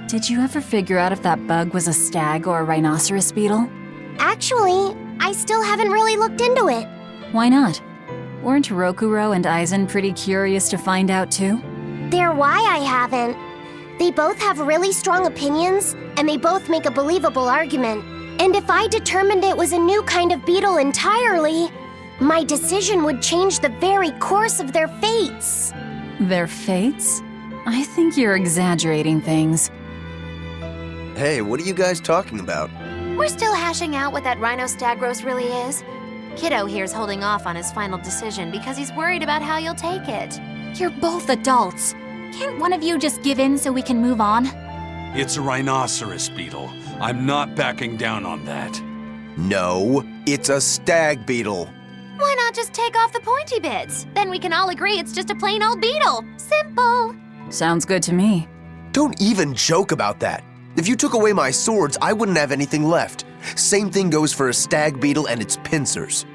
Did you ever figure out if that bug was a stag or a rhinoceros beetle? Actually, I still haven't really looked into it. Why not? Weren't Rokuro and Aizen pretty curious to find out too? They're why I haven't. They both have really strong opinions, and they both make a believable argument. And if I determined it was a new kind of beetle entirely, my decision would change the very course of their fates. Their fates? I think you're exaggerating things. Hey, what are you guys talking about? We're still hashing out what that Rhinostagros really is. Kiddo here's holding off on his final decision because he's worried about how you'll take it. You're both adults. Can't one of you just give in so we can move on? It's a rhinoceros beetle. I'm not backing down on that. No, it's a stag beetle. Why not just take off the pointy bits? Then we can all agree it's just a plain old beetle. Simple. Sounds good to me. Don't even joke about that. If you took away my swords, I wouldn't have anything left. Same thing goes for a stag beetle and its pincers.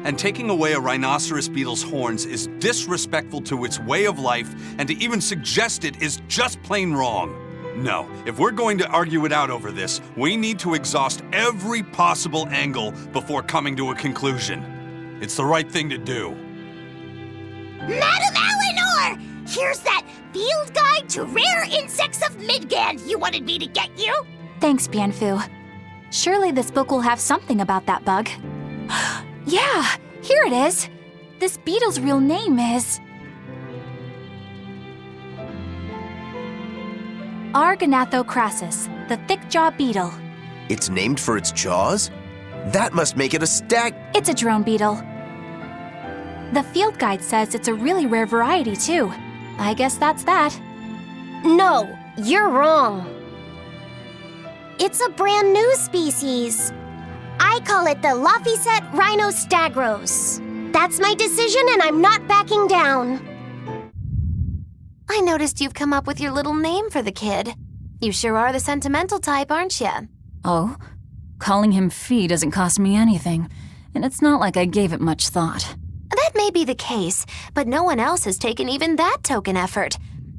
And taking away a rhinoceros beetle's horns is disrespectful to its way of life, and to even suggest it is just plain wrong. No, if we're going to argue it out over this, we need to exhaust every possible angle before coming to a conclusion. It's the right thing to do. Madam Eleanor! Here's that field guide to rare insects of Midgand you wanted me to get you. Thanks, Bienfu. Surely this book will have something about that bug. Yeah, here it is. This beetle's real name is Argonathocrassus, the thick-jaw beetle. It's named for its jaws? That must make it a stag. It's a drone beetle. The field guide says it's a really rare variety, too. I guess that's that. No, you're wrong. It's a brand new species. I call it the Laphicet rhinostagros. That's my decision, and I'm not backing down. I noticed you've come up with your little name for the kid. You sure are the sentimental type, aren't you? Oh? Calling him Fee doesn't cost me anything, and it's not like I gave it much thought. That may be the case, but no one else has taken even that token effort.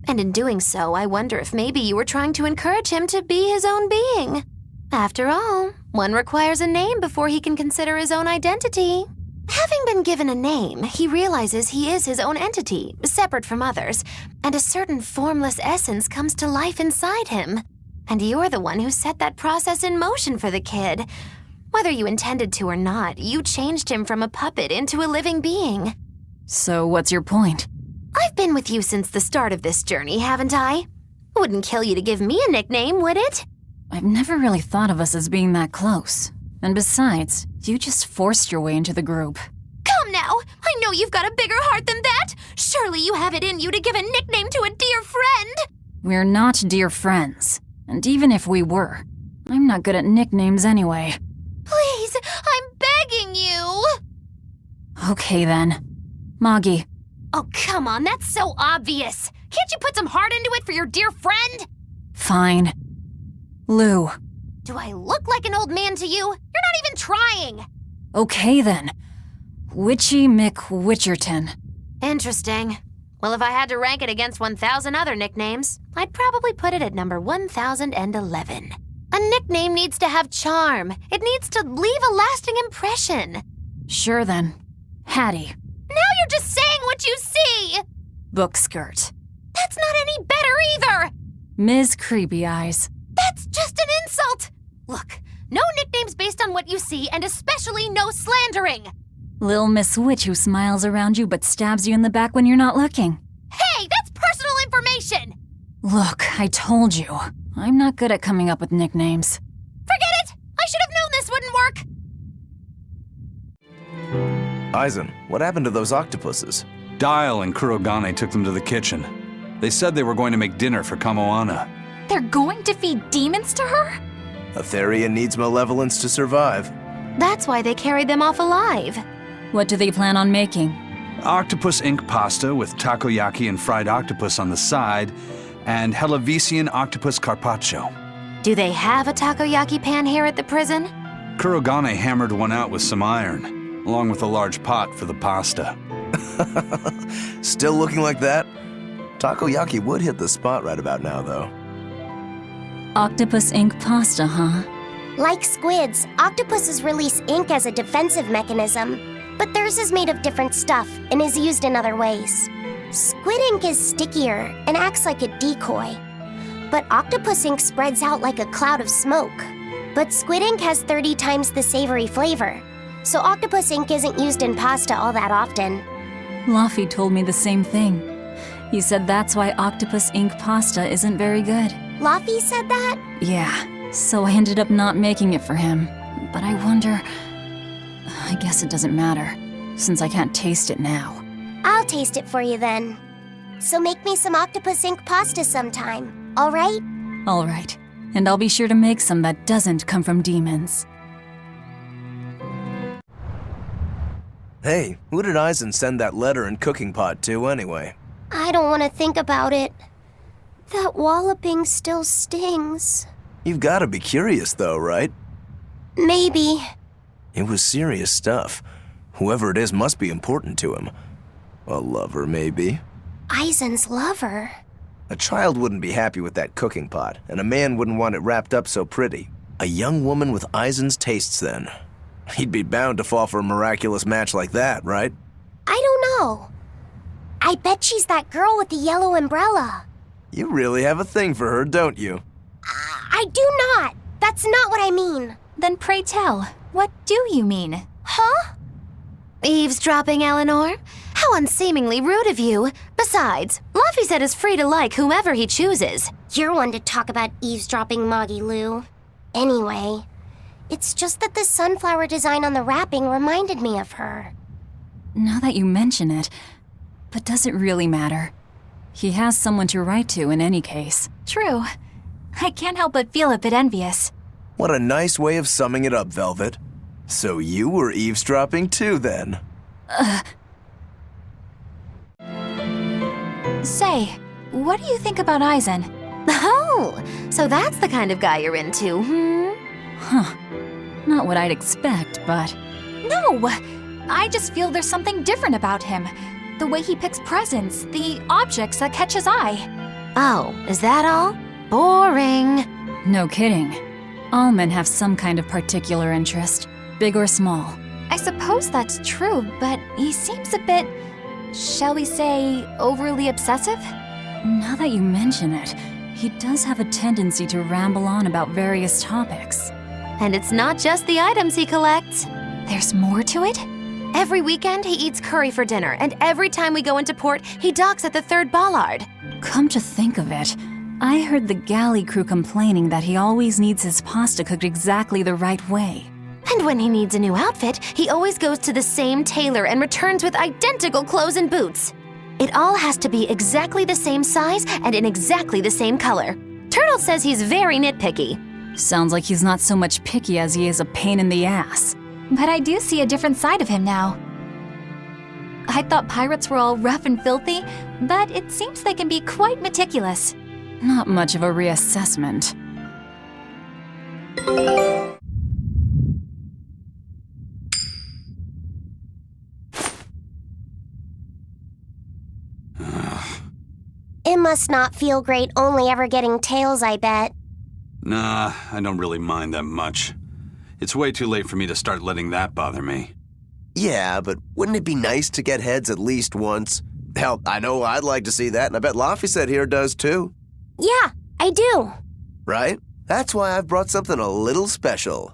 And in doing so, I wonder if maybe you were trying to encourage him to be his own being. After all, one requires a name before he can consider his own identity. Having been given a name, he realizes he is his own entity, separate from others, and a certain formless essence comes to life inside him. And you're the one who set that process in motion for the kid. Whether you intended to or not, you changed him from a puppet into a living being. So what's your point? I've been with you since the start of this journey, haven't I? Wouldn't kill you to give me a nickname, would it? I've never really thought of us as being that close. And besides, you just forced your way into the group. Come now! I know you've got a bigger heart than that! Surely you have it in you to give a nickname to a dear friend! We're not dear friends. And even if we were, I'm not good at nicknames anyway. Please, I'm begging you! Okay then. Magi. Oh, come on, that's so obvious! Can't you put some heart into it for your dear friend? Fine. Lou. Do I look like an old man to you? You're not even trying! Okay then. Witchy McWitcherton. Interesting. Well, if I had to rank it against 1,000 other nicknames, I'd probably put it at number 1,011. A nickname needs to have charm. It needs to leave a lasting impression. Sure then. Hattie. Now you're just saying what you see! Book skirt. That's not any better either! Ms. Creepy Eyes. That's just an insult! Look, no nicknames based on what you see, and especially no slandering! Lil Miss Witch who smiles around you but stabs you in the back when you're not looking. Hey, that's personal information! Look, I told you. I'm not good at coming up with nicknames. Forget it! I should have known this wouldn't work! Aizen, what happened to those octopuses? Dial and Kurogane took them to the kitchen. They said they were going to make dinner for Kamoana. They're going to feed demons to her? A therion needs malevolence to survive. That's why they carried them off alive. What do they plan on making? Octopus ink pasta with takoyaki and fried octopus on the side, and Hellavesian octopus carpaccio. Do they have a takoyaki pan here at the prison? Kurogane hammered one out with some iron, along with a large pot for the pasta. Still looking like that? Takoyaki would hit the spot right about now, though. Octopus ink pasta, huh? Like squids, octopuses release ink as a defensive mechanism, but theirs is made of different stuff and is used in other ways. Squid ink is stickier and acts like a decoy, but octopus ink spreads out like a cloud of smoke. But squid ink has 30 times the savory flavor, so octopus ink isn't used in pasta all that often. Laphicet told me the same thing. He said that's why octopus ink pasta isn't very good. Laphicet said that? Yeah, so I ended up not making it for him. But I wonder... I guess it doesn't matter, since I can't taste it now. I'll taste it for you then. So make me some octopus ink pasta sometime, all right? All right, and I'll be sure to make some that doesn't come from demons. Hey, who did Eisen send that letter and cooking pot to anyway? I don't want to think about it. That walloping still stings. You've got to be curious though, right? Maybe. It was serious stuff. Whoever it is must be important to him. A lover, maybe. Eisen's lover. A child wouldn't be happy with that cooking pot, and a man wouldn't want it wrapped up so pretty. A young woman with Eisen's tastes, then. He'd be bound to fall for a miraculous match like that, right? I don't know. I bet she's that girl with the yellow umbrella. You really have a thing for her, don't you? I do not. That's not what I mean. Then pray tell, what do you mean? Huh? Eavesdropping, Eleanor? How unseemingly rude of you. Besides, Laphicet is free to like whomever he chooses. You're one to talk about eavesdropping, Moggy Lou. Anyway, it's just that the sunflower design on the wrapping reminded me of her. Now that you mention it, but does it really matter? He has someone to write to in any case. True. I can't help but feel a bit envious. What a nice way of summing it up, Velvet. So you were eavesdropping too, then? Say, what do you think about Eisen? Oh, so that's the kind of guy you're into, Huh. Not what I'd expect, but... No! I just feel there's something different about him. The way he picks presents, the objects that catch his eye. Oh, is that all? Boring. No kidding. All men have some kind of particular interest, big or small. I suppose that's true, but he seems a bit, shall we say, overly obsessive? Now that you mention it, he does have a tendency to ramble on about various topics. And it's not just the items he collects. There's more to it? Every weekend, he eats curry for dinner, and every time we go into port, he docks at the 3rd Bollard. Come to think of it, I heard the galley crew complaining that he always needs his pasta cooked exactly the right way. And when he needs a new outfit, he always goes to the same tailor and returns with identical clothes and boots. It all has to be exactly the same size and in exactly the same color. Turtle says he's very nitpicky. Sounds like he's not so much picky as he is a pain in the ass. But I do see a different side of him now. I thought pirates were all rough and filthy, but it seems they can be quite meticulous. Not much of a reassessment. It must not feel great only ever getting tails, I bet. Nah, I don't really mind that much. It's way too late for me to start letting that bother me. Yeah, but wouldn't it be nice to get heads at least once? Hell, I know I'd like to see that, and I bet Laphicet here does too. Yeah, I do. Right? That's why I've brought something a little special.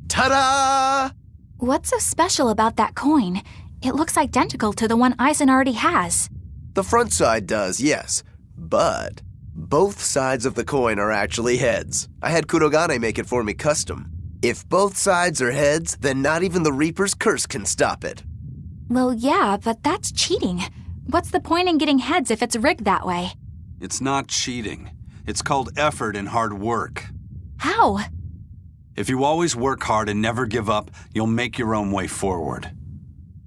Ta-da! What's so special about that coin? It looks identical to the one Eisen already has. The front side does, yes. But both sides of the coin are actually heads. I had Kurogane make it for me custom. If both sides are heads, then not even the Reaper's curse can stop it. Well, yeah, but that's cheating. What's the point in getting heads if it's rigged that way? It's not cheating. It's called effort and hard work. How? If you always work hard and never give up, you'll make your own way forward.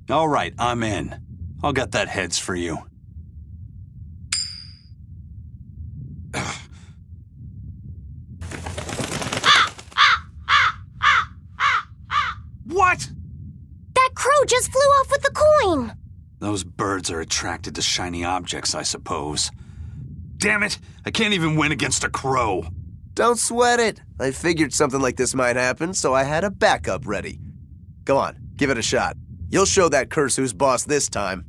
All right, I'm in. I'll get that heads for you. What? That crow just flew off with the coin. Those birds are attracted to shiny objects, I suppose. Damn it! I can't even win against a crow. Don't sweat it. I figured something like this might happen, so I had a backup ready. Go on, give it a shot. You'll show that curse who's boss this time.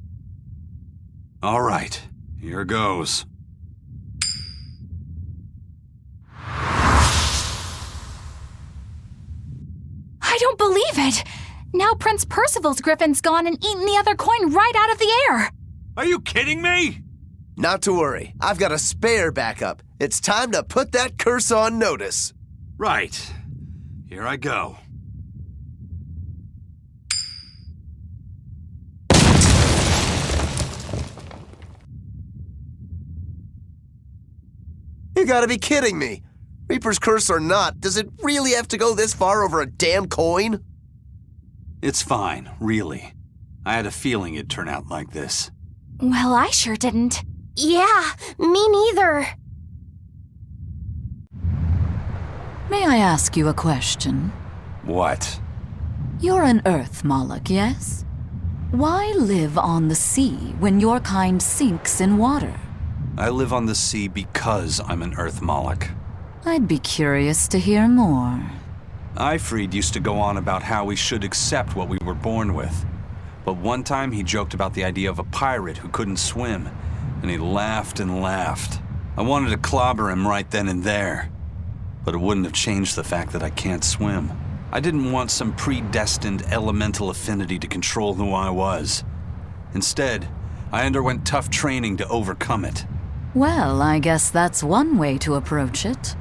All right, here goes. I don't believe it! Now Prince Percival's griffin's gone and eaten the other coin right out of the air! Are you kidding me? Not to worry, I've got a spare backup. It's time to put that curse on notice. Right. Here I go. You gotta be kidding me. Reaper's curse or not, does it really have to go this far over a damn coin? It's fine, really. I had a feeling it'd turn out like this. Well, I sure didn't. Yeah, me neither. May I ask you a question? What? You're an Earth Moloch, yes? Why live on the sea when your kind sinks in water? I live on the sea because I'm an Earth Moloch. I'd be curious to hear more. Ifrid used to go on about how we should accept what we were born with. But one time he joked about the idea of a pirate who couldn't swim, and he laughed and laughed. I wanted to clobber him right then and there, but it wouldn't have changed the fact that I can't swim. I didn't want some predestined elemental affinity to control who I was. Instead, I underwent tough training to overcome it. Well, I guess that's one way to approach it.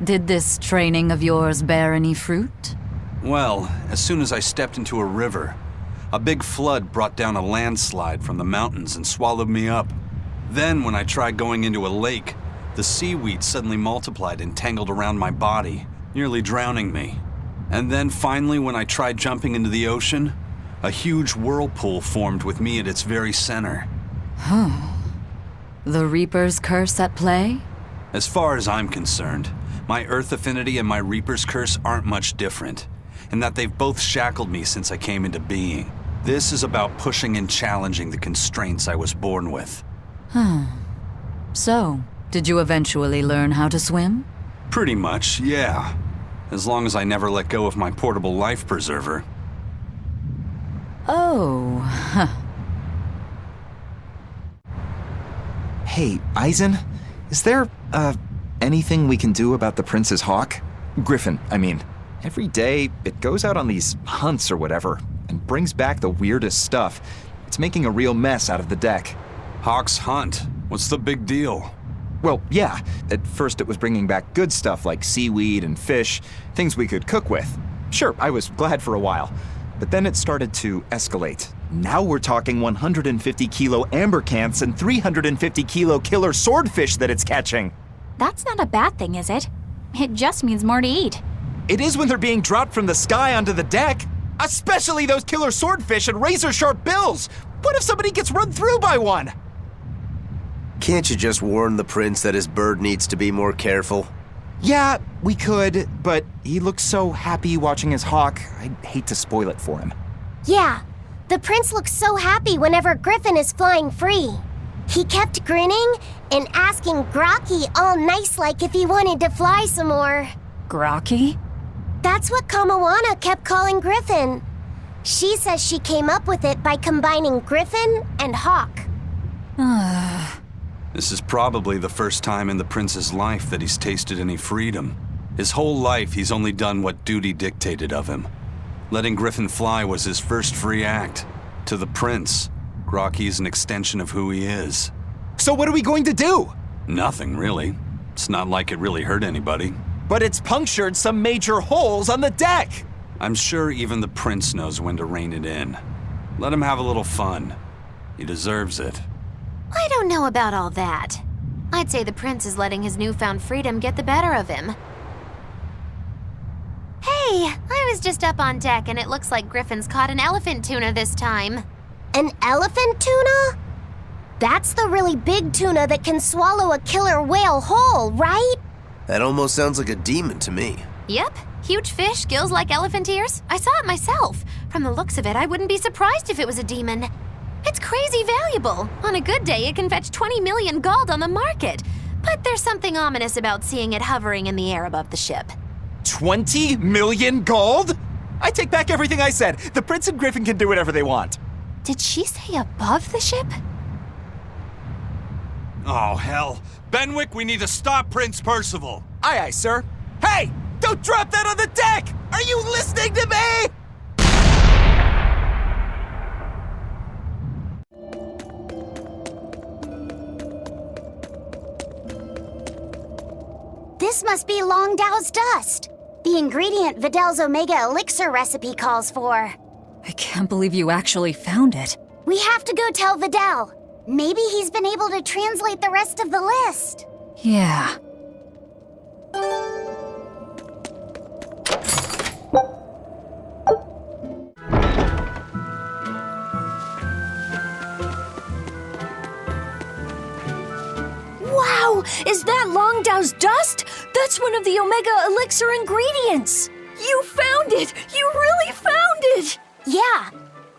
Did this training of yours bear any fruit? Well, as soon as I stepped into a river, a big flood brought down a landslide from the mountains and swallowed me up. Then, when I tried going into a lake, the seaweed suddenly multiplied and tangled around my body, nearly drowning me. And then finally, when I tried jumping into the ocean, a huge whirlpool formed with me at its very center. The Reaper's curse at play? As far as I'm concerned, my Earth affinity and my Reaper's curse aren't much different, in that they've both shackled me since I came into being. This is about pushing and challenging the constraints I was born with. So, did you eventually learn how to swim? Pretty much, yeah. As long as I never let go of my portable life preserver. Oh, Hey, Eisen, is there, anything we can do about the Prince's hawk? Griffin, I mean. Every day, it goes out on these hunts or whatever, and brings back the weirdest stuff. It's making a real mess out of the deck. Hawk's hunt? What's the big deal? Well, yeah, at first it was bringing back good stuff like seaweed and fish, things we could cook with. Sure, I was glad for a while, but then it started to escalate. Now we're talking 150 kilo ambercants and 350 kilo killer swordfish that it's catching. That's not a bad thing, is it? It just means more to eat. It is when they're being dropped from the sky onto the deck. Especially those killer swordfish and razor-sharp bills. What if somebody gets run through by one? Can't you just warn the prince that his bird needs to be more careful? Yeah, we could, but he looks so happy watching his hawk, I'd hate to spoil it for him. Yeah, the prince looks so happy whenever Griffin is flying free. He kept grinning and asking Grocky all nice-like if he wanted to fly some more. Grocky? That's what Kamawana kept calling Griffin. She says she came up with it by combining Griffin and Hawk. This is probably the first time in the prince's life that he's tasted any freedom. His whole life, he's only done what duty dictated of him. Letting Griffin fly was his first free act. To the prince, Grocky's an extension of who he is. So what are we going to do? Nothing, really. It's not like it really hurt anybody. But it's punctured some major holes on the deck. I'm sure even the prince knows when to rein it in. Let him have a little fun. He deserves it. I don't know about all that. I'd say the prince is letting his newfound freedom get the better of him. Hey, I was just up on deck and it looks like Griffin's caught an elephant tuna this time. An elephant tuna? That's the really big tuna that can swallow a killer whale whole, right? That almost sounds like a demon to me. Yep, huge fish, gills like elephant ears. I saw it myself. From the looks of it, I wouldn't be surprised if it was a demon. It's crazy valuable. On a good day, it can fetch 20 million gold on the market. But there's something ominous about seeing it hovering in the air above the ship. 20 million gold? I take back everything I said. The Prince and Griffin can do whatever they want. Did she say above the ship? Oh, hell. Benwick, we need to stop Prince Percival. Aye, aye, sir. Hey! Don't drop that on the deck! Are you listening to me? This must be Longdow's dust. The ingredient Vidal's Omega Elixir recipe calls for. I can't believe you actually found it. We have to go tell Vidal. Maybe he's been able to translate the rest of the list. Yeah. Wow! Is that Longdow's dust? That's one of the Omega Elixir ingredients! You found it! You really found it! Yeah,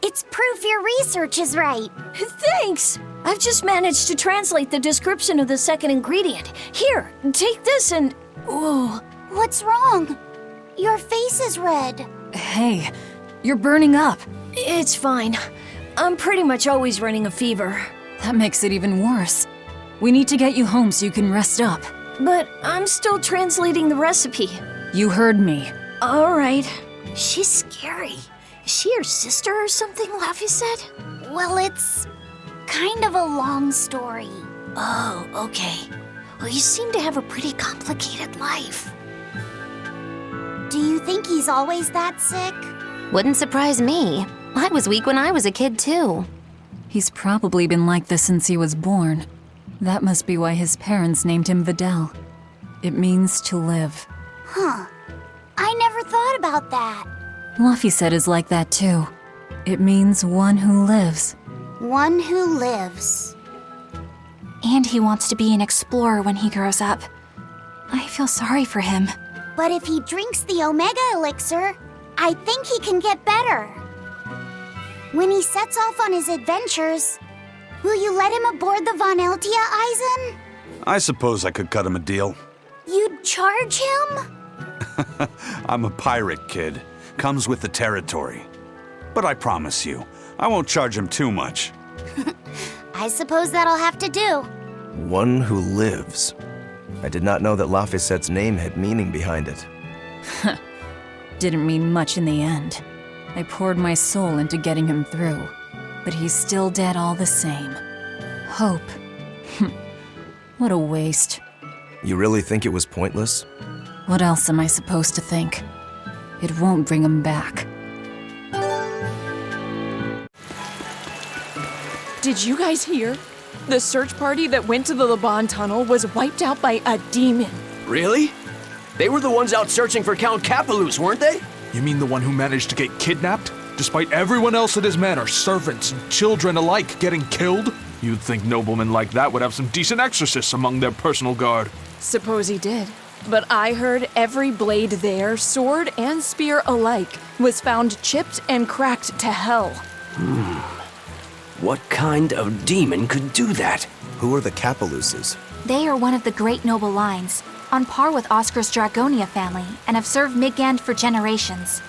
it's proof your research is right. Thanks! I've just managed to translate the description of the second ingredient. Here, take this and... Oh, What's wrong? Your face is red. Hey, you're burning up. it's fine. I'm pretty much always running a fever. That makes it even worse. We need to get you home so you can rest up. But I'm still translating the recipe. You heard me. All right. She's scary. Is she your sister or something, Laphicet? Well, it's kind of a long story. Oh, okay. Well, you seem to have a pretty complicated life. Do you think he's always that sick? Wouldn't surprise me. I was weak when I was a kid, too. He's probably been like this since he was born. That must be why his parents named him Vidal. It means to live. Huh. I never thought about that. Laphicet is like that too. It means one who lives. One who lives. And he wants to be an explorer when he grows up. I feel sorry for him. But if he drinks the Omega Elixir, I think he can get better. When he sets off on his adventures, will you let him aboard the Von Eltia, Eisen? I suppose I could cut him a deal. You'd charge him? I'm a pirate, kid. Comes with the territory. But I promise you, I won't charge him too much. I suppose that'll have to do. One who lives. I did not know that Laphicet's name had meaning behind it. Didn't mean much in the end. I poured my soul into getting him through. But he's still dead all the same. Hope. What a waste. You really think it was pointless? What else am I supposed to think? It won't bring him back. Did you guys hear? The search party that went to the Laban tunnel was wiped out by a demon. Really? They were the ones out searching for Count Capelus, weren't they? You mean the one who managed to get kidnapped? Despite everyone else at his manor, servants and children alike, getting killed? You'd think noblemen like that would have some decent exorcists among their personal guard. Suppose he did. But I heard every blade there, sword and spear alike, was found chipped and cracked to hell. What kind of demon could do that? Who are the Capeluses? They are one of the great noble lines, on par with Oscar's Dragonia family, and have served Midgand for generations.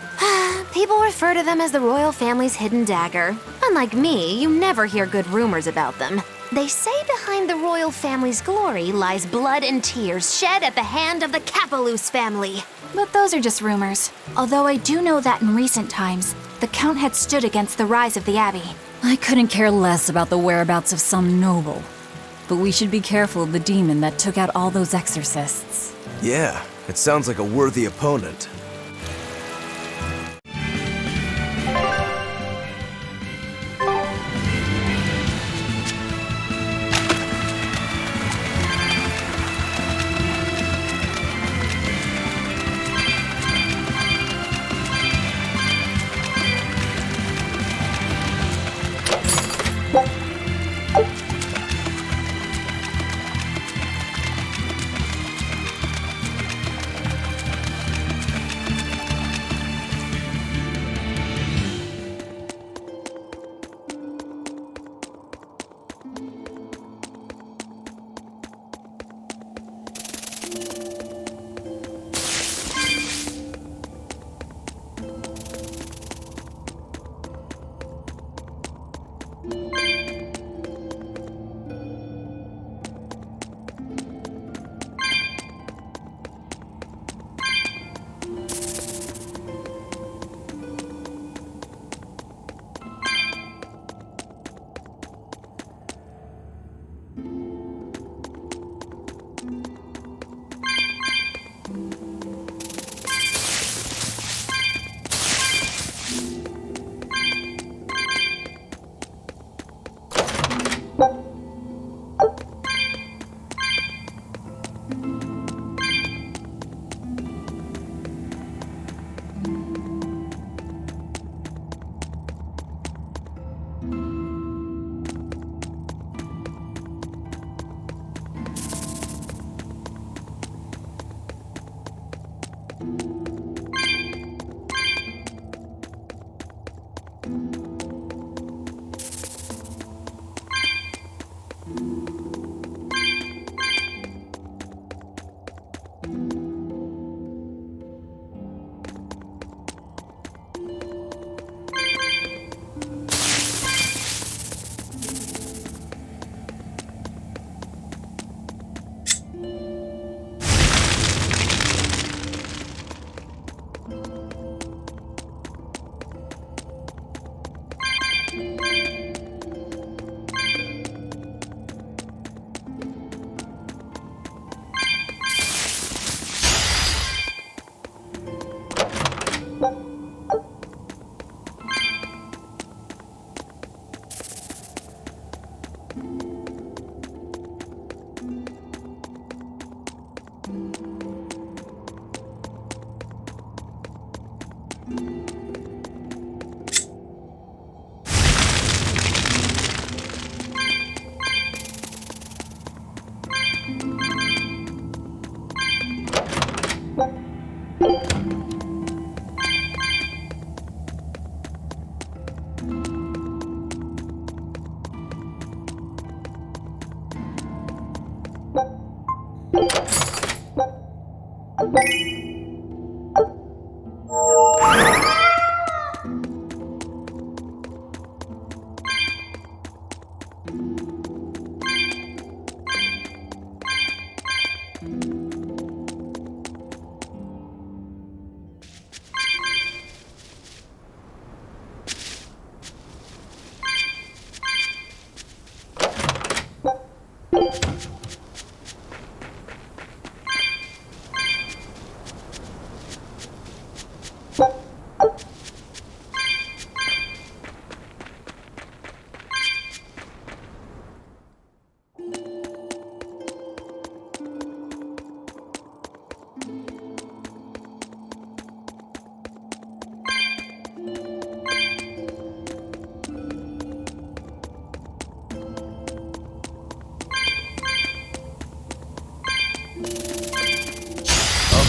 People refer to them as the royal family's hidden dagger. Unlike me, you never hear good rumors about them. They say behind the royal family's glory lies blood and tears shed at the hand of the Capelus family. But those are just rumors. Although I do know that in recent times, the Count had stood against the rise of the Abbey. I couldn't care less about the whereabouts of some noble. But we should be careful of the demon that took out all those exorcists. Yeah, it sounds like a worthy opponent.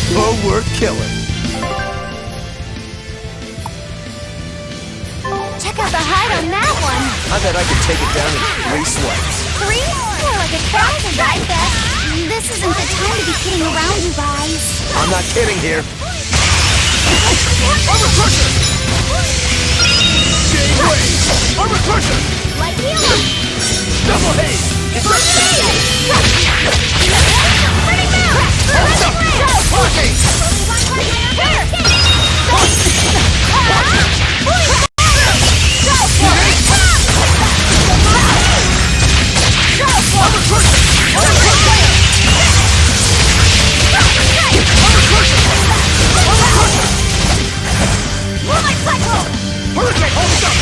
Foe worth killing. Check out the height on that one. I bet I could take it down in 3 swipes. 3? More like 1,000, I bet. This isn't the time to be kidding around, you guys. I'm not kidding here. Armor Crusher! Chain Wave! Armor Crusher! Light healer! Double Haze! It's Hurricane, hold up!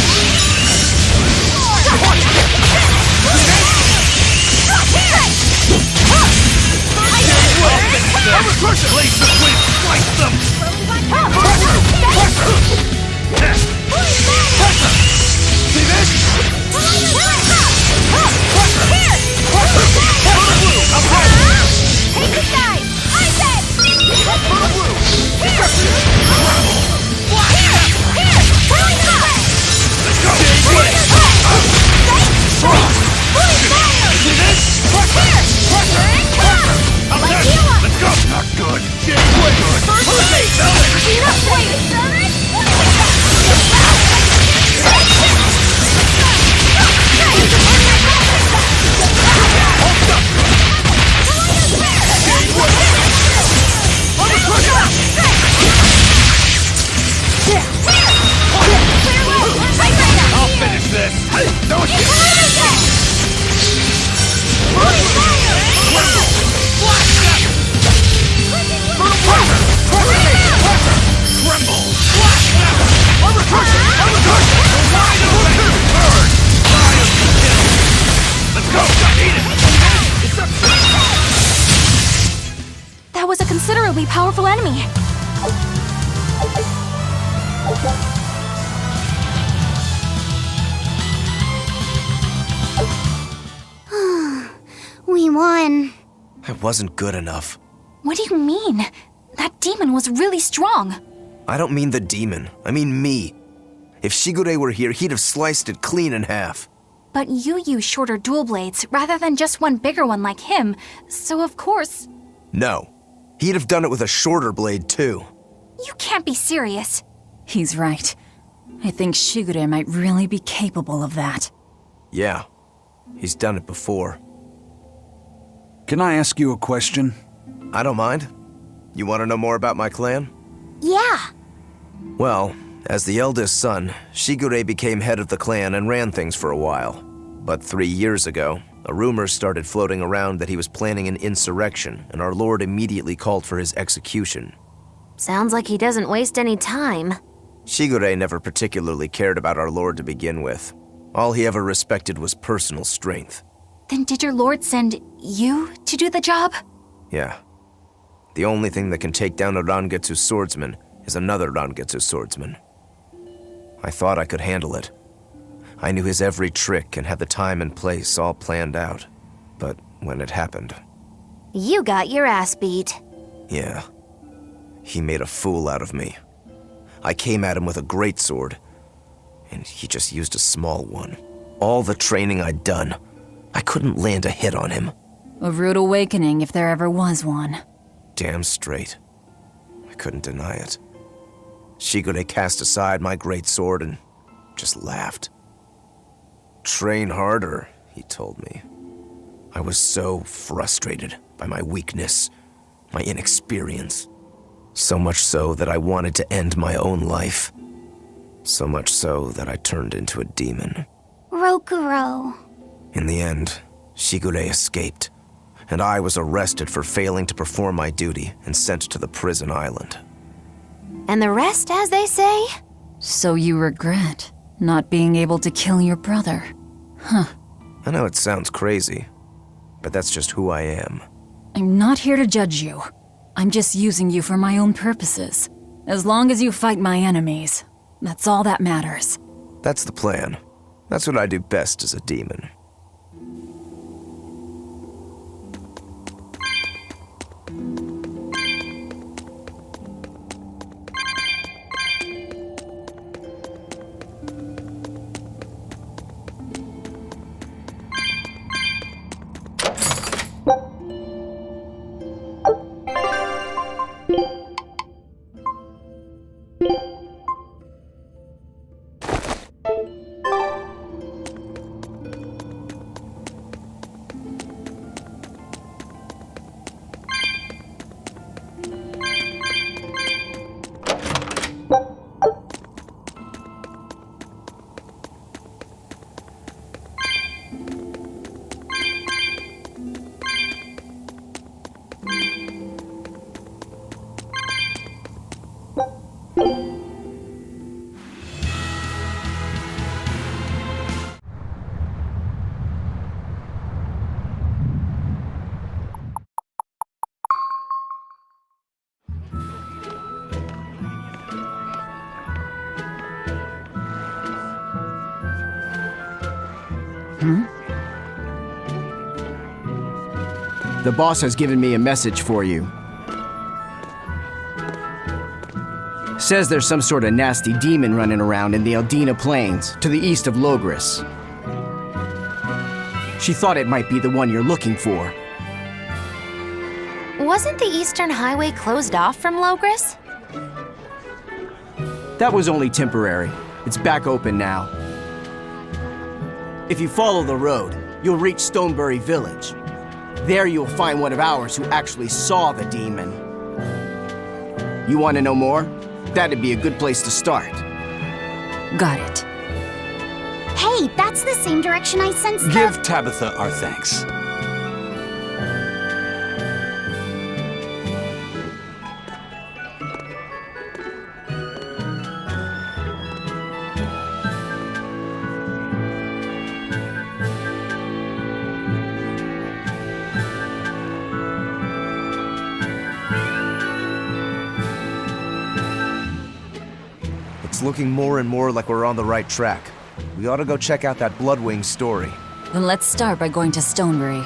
Armor Crusher! Blaze of wind, slice them! Pressure! See this? Take this guy! I said! Let's go! Let's go! Not good! I'll finish this! No That was a considerably powerful enemy. We won. I wasn't good enough. What do you mean? That demon was really strong. I don't mean the demon. I mean me. If Shigure were here, he'd have sliced it clean in half. But you use shorter dual blades rather than just one bigger one like him, so of course... No. He'd have done it with a shorter blade, too. You can't be serious. He's right. I think Shigure might really be capable of that. Yeah. He's done it before. Can I ask you a question? I don't mind. You want to know more about my clan? Yeah. Well, as the eldest son, Shigure became head of the clan and ran things for a while. But 3 years ago, a rumor started floating around that he was planning an insurrection, and our lord immediately called for his execution. Sounds like he doesn't waste any time. Shigure never particularly cared about our lord to begin with. All he ever respected was personal strength. Then did your lord send you to do the job? Yeah. The only thing that can take down a Rangetsu swordsman is another Rangetsu swordsman. I thought I could handle it. I knew his every trick and had the time and place all planned out. But when it happened... You got your ass beat. Yeah. He made a fool out of me. I came at him with a greatsword, and he just used a small one. All the training I'd done, I couldn't land a hit on him. A rude awakening if there ever was one. Damn straight. I couldn't deny it. Shigure cast aside my greatsword and just laughed. Train harder, he told me. I was so frustrated by my weakness, my inexperience. So much so that I wanted to end my own life. So much so that I turned into a demon. Rokuro. In the end, Shigure escaped, and I was arrested for failing to perform my duty and sent to the prison island. And the rest, as they say? So you regret not being able to kill your brother? Huh. I know it sounds crazy, but that's just who I am. I'm not here to judge you. I'm just using you for my own purposes. As long as you fight my enemies, that's all that matters. That's the plan. That's what I do best as a demon. The boss has given me a message for you. Says there's some sort of nasty demon running around in the Eldina Plains, to the east of Logris. She thought it might be the one you're looking for. Wasn't the Eastern Highway closed off from Logris? That was only temporary. It's back open now. If you follow the road, you'll reach Stonebury Village. There you'll find one of ours who actually saw the demon. You want to know more? That'd be a good place to start. Got it. Hey, that's the same direction I sensed the... Give Tabitha our thanks. It's looking more and more like we're on the right track. We ought to go check out that Bloodwing story. Then let's start by going to Stonebury.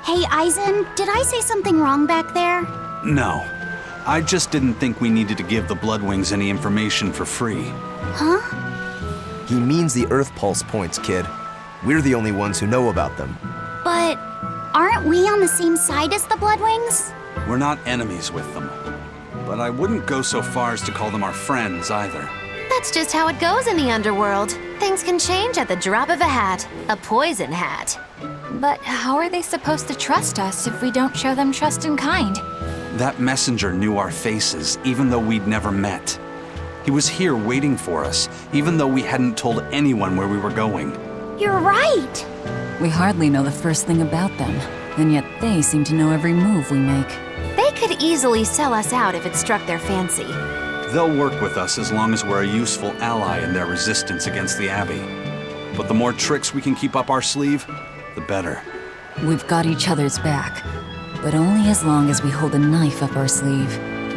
Hey, Aizen, did I say something wrong back there? No. I just didn't think we needed to give the Bloodwings any information for free. Huh? He means the Earth Pulse points, kid. We're the only ones who know about them. But aren't we on the same side as the Bloodwings? We're not enemies with them. But I wouldn't go so far as to call them our friends either. That's just how it goes in the underworld. Things can change at the drop of a hat. A poison hat. But how are they supposed to trust us if we don't show them trust in kind? That messenger knew our faces, even though we'd never met. He was here waiting for us, even though we hadn't told anyone where we were going. You're right. We hardly know the first thing about them, and yet they seem to know every move we make. They could easily sell us out if it struck their fancy. They'll work with us as long as we're a useful ally in their resistance against the Abbey. But the more tricks we can keep up our sleeve, the better. We've got each other's back, but only as long as we hold a knife up our sleeve.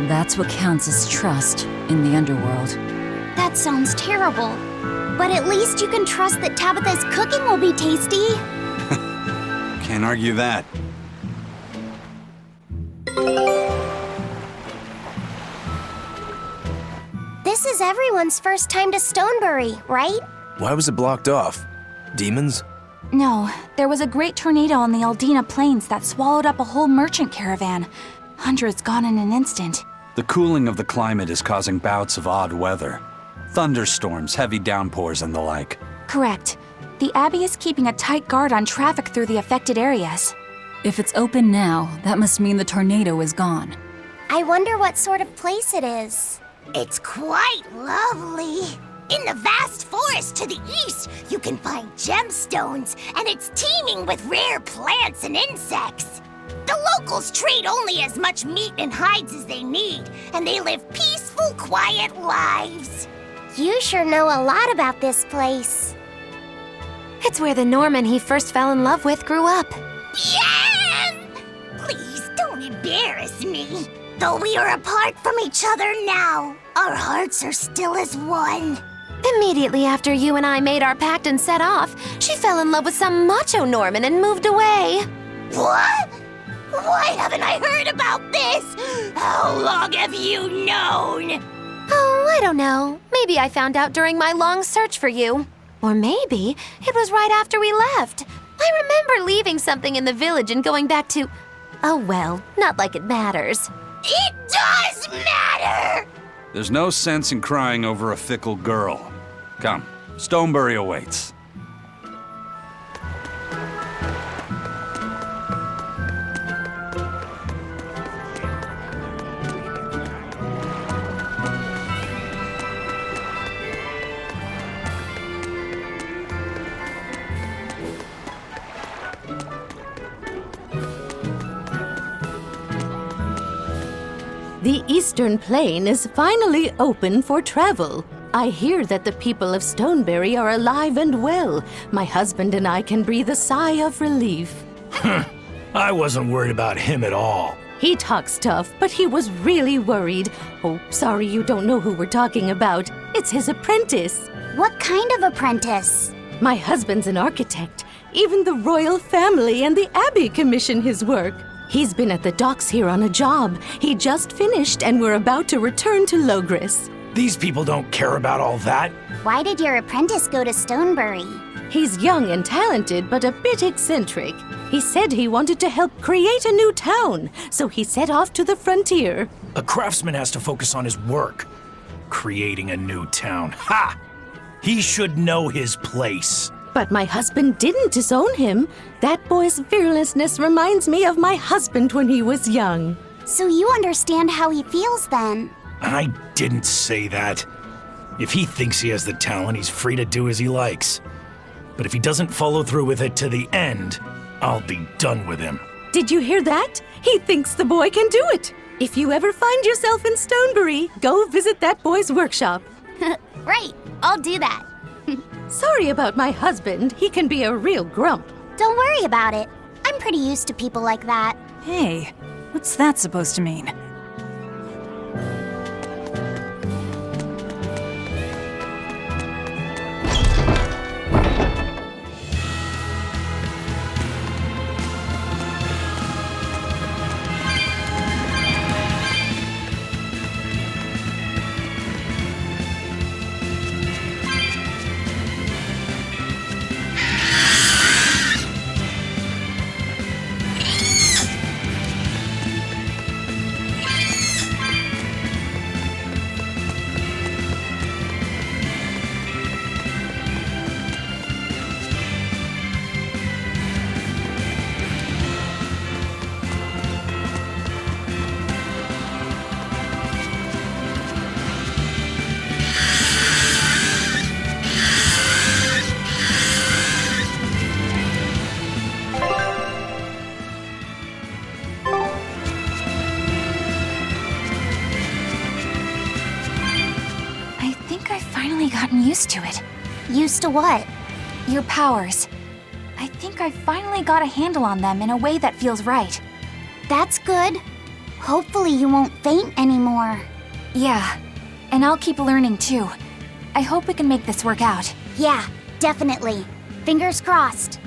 That's what counts as trust in the underworld. That sounds terrible. But at least you can trust that Tabitha's cooking will be tasty. Can't argue that. This is everyone's first time to Stonebury, right? Why was it blocked off? Demons? No, there was a great tornado on the Aldina Plains that swallowed up a whole merchant caravan. Hundreds gone in an instant. The cooling of the climate is causing bouts of odd weather. Thunderstorms, heavy downpours, and the like. Correct. The Abbey is keeping a tight guard on traffic through the affected areas. If it's open now, that must mean the tornado is gone. I wonder what sort of place it is. It's quite lovely. In the vast forest to the east, you can find gemstones, and it's teeming with rare plants and insects. The locals trade only as much meat and hides as they need, and they live peaceful, quiet lives. You sure know a lot about this place. It's where the Norman he first fell in love with grew up. Yeah! Please don't embarrass me. Though we are apart from each other now, our hearts are still as one. Immediately after you and I made our pact and set off, she fell in love with some macho Norman and moved away. What? Why haven't I heard about this? How long have you known? Oh, I don't know. Maybe I found out during my long search for you. Or maybe it was right after we left. I remember leaving something in the village and going back to... Oh well, not like it matters. It does matter! There's no sense in crying over a fickle girl. Come, Stonebury awaits. The Eastern Plain is finally open for travel. I hear that the people of Stonebury are alive and well. My husband and I can breathe a sigh of relief. I wasn't worried about him at all. He talks tough, but he was really worried. Oh, sorry you don't know who we're talking about. It's his apprentice. What kind of apprentice? My husband's an architect. Even the royal family and the Abbey commission his work. He's been at the docks here on a job. He just finished and we're about to return to Logris. These people don't care about all that. Why did your apprentice go to Stonebury? He's young and talented, but a bit eccentric. He said he wanted to help create a new town, so he set off to the frontier. A craftsman has to focus on his work. Creating a new town. Ha! He should know his place. But my husband didn't disown him. That boy's fearlessness reminds me of my husband when he was young. So you understand how he feels then? I didn't say that. If he thinks he has the talent, he's free to do as he likes. But if he doesn't follow through with it to the end, I'll be done with him. Did you hear that? He thinks the boy can do it. If you ever find yourself in Stonebury, go visit that boy's workshop. Right, I'll do that. Sorry about my husband. He can be a real grump. Don't worry about it. I'm pretty used to people like that. Hey, what's that supposed to mean? gotten used to it. Used to what? Your powers. I think I finally got a handle on them in a way that feels right. That's good. Hopefully you won't faint anymore. Yeah, and I'll keep learning too. I hope we can make this work out. Yeah, definitely. Fingers crossed.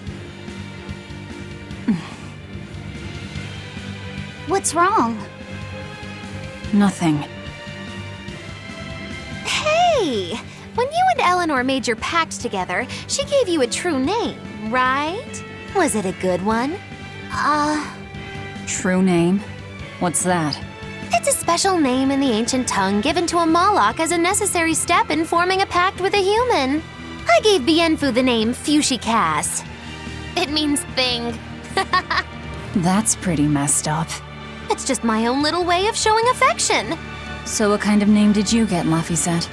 What's wrong? Nothing. Hey! When you and Eleanor made your pact together, she gave you a true name, right? Was it a good one? True name? What's that? It's a special name in the ancient tongue given to a Moloch as a necessary step in forming a pact with a human. I gave Bienfu the name Fushicas. It means thing. That's pretty messed up. It's just my own little way of showing affection. So what kind of name did you get, Laphicet?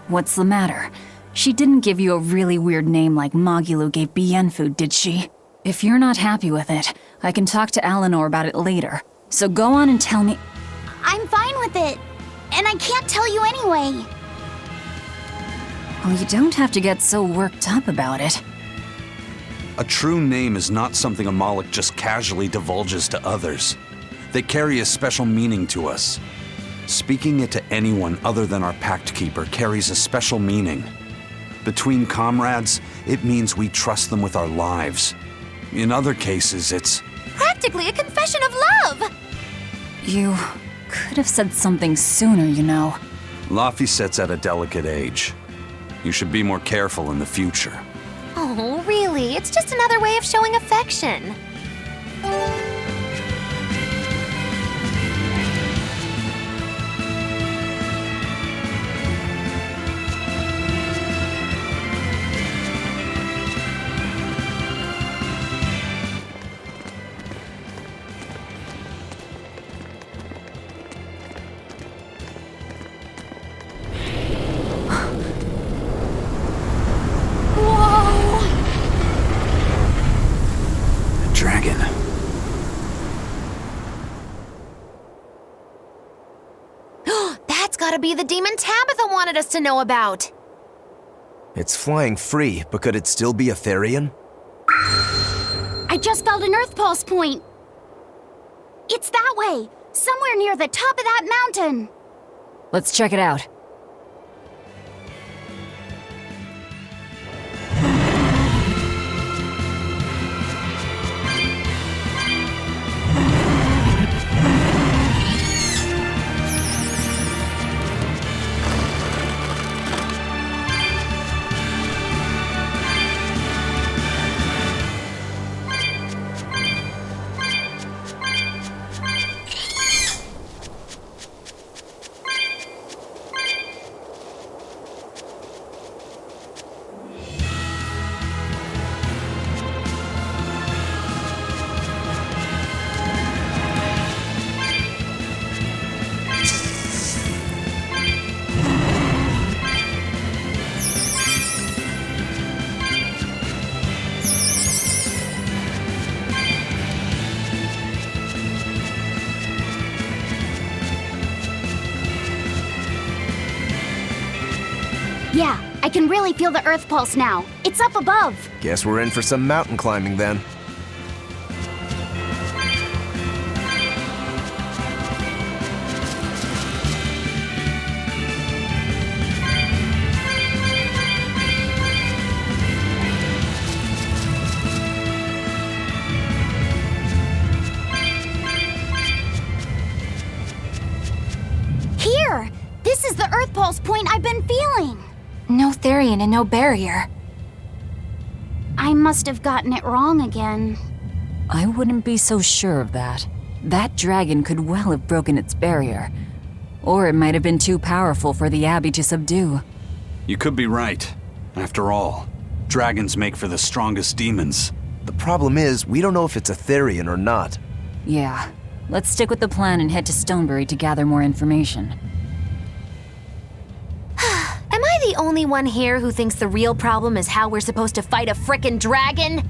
What's the matter? She didn't give you a really weird name like Magilou gave Bienfu, did she? If you're not happy with it, I can talk to Eleanor about it later. So go on and tell me. I'm fine with it. And I can't tell you anyway. Well, you don't have to get so worked up about it. A true name is not something a Moloch just casually divulges to others. They carry a special meaning to us. Speaking it to anyone other than our Pact Keeper carries a special meaning. Between comrades, it means we trust them with our lives. In other cases, it's practically a confession of love! You could have said something sooner, you know. Laphicet's at a delicate age. You should be more careful in the future. Oh, really? It's just another way of showing affection. Dragon. That's gotta be the demon Tabitha wanted us to know about. It's flying free, but could it still be a therion? I just felt an Earth Pulse point. It's that way, somewhere near the top of that mountain. Let's check it out. Yeah, I can really feel the Earth Pulse now. It's up above. Guess we're in for some mountain climbing then. Here! This is the Earth Pulse point I've been feeling. No therion and no barrier. I must have gotten it wrong again. I wouldn't be so sure of that. That dragon could well have broken its barrier. Or it might have been too powerful for the Abbey to subdue. You could be right. After all, dragons make for the strongest demons. The problem is, we don't know if it's a therion or not. Yeah. Let's stick with the plan and head to Stonebury to gather more information. Am I the only one here who thinks the real problem is how we're supposed to fight a frickin' dragon?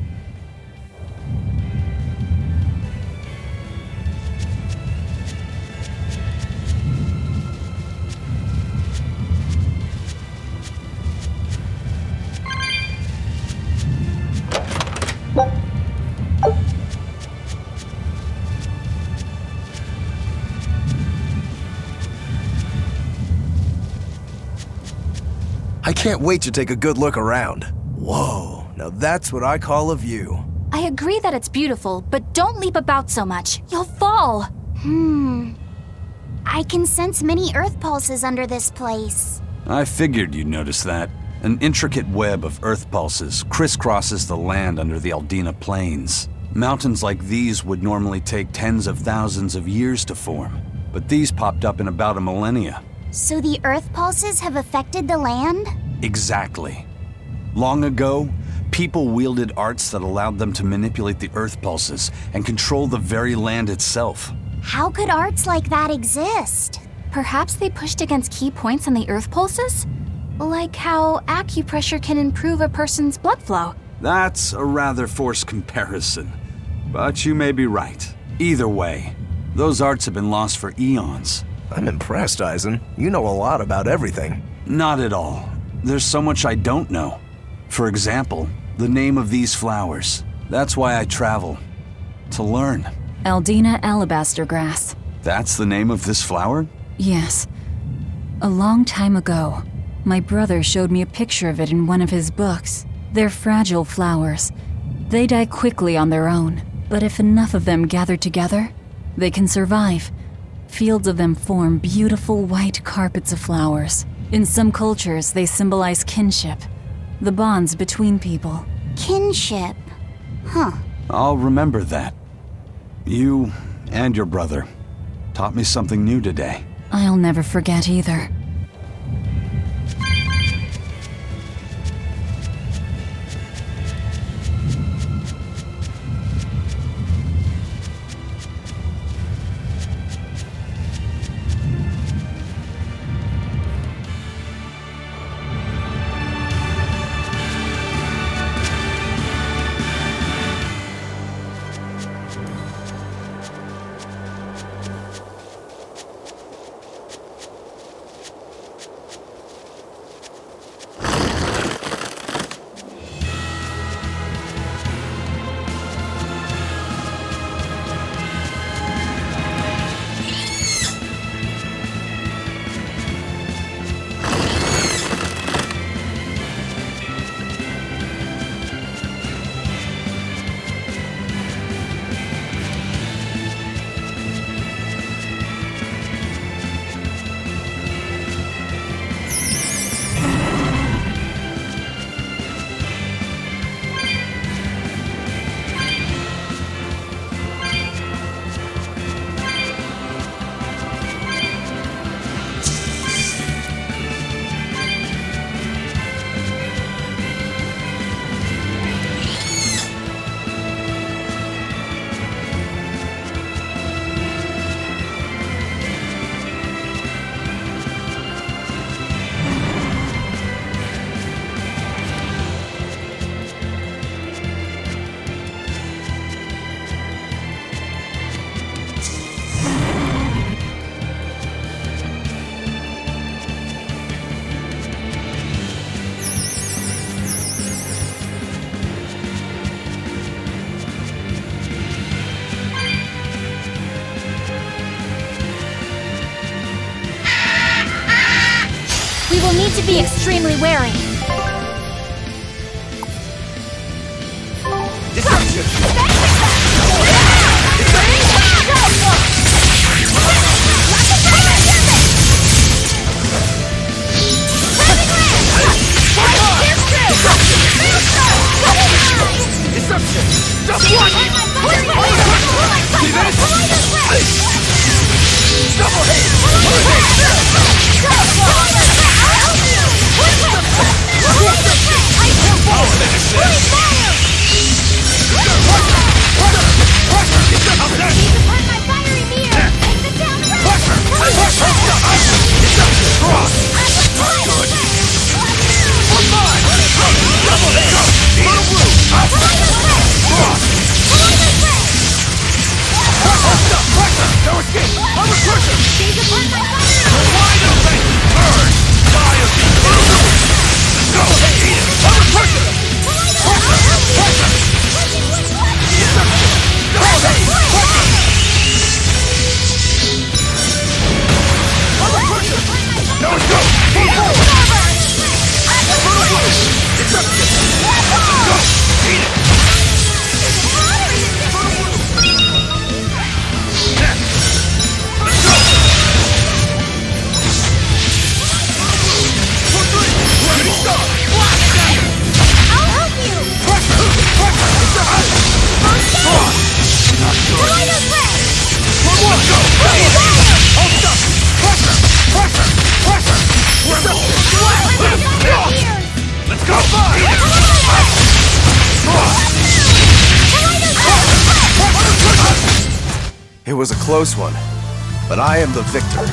I can't wait to take a good look around. Whoa, now that's what I call a view. I agree that it's beautiful, but don't leap about so much. You'll fall. I can sense many earth pulses under this place. I figured you'd notice that. An intricate web of earth pulses crisscrosses the land under the Aldina Plains. Mountains like these would normally take tens of thousands of years to form, but these popped up in about a millennia. So the earth pulses have affected the land? Exactly. Long ago, people wielded arts that allowed them to manipulate the earth pulses and control the very land itself. How could arts like that exist? Perhaps they pushed against key points on the earth pulses? Like how acupressure can improve a person's blood flow. That's a rather forced comparison, but you may be right. Either way, those arts have been lost for eons. I'm impressed, Eisen. You know a lot about everything. Not at all. There's so much I don't know. For example, the name of these flowers. That's why I travel. To learn. Aldina alabaster grass. That's the name of this flower? Yes. A long time ago, my brother showed me a picture of it in one of his books. They're fragile flowers. They die quickly on their own, but if enough of them gather together, they can survive. Fields of them form beautiful white carpets of flowers. In some cultures, they symbolize kinship, the bonds between people. Kinship? Huh. I'll remember that. You and your brother taught me something new today. I'll never forget either. We will need to be extremely wary. It was a close one, but I am the victor.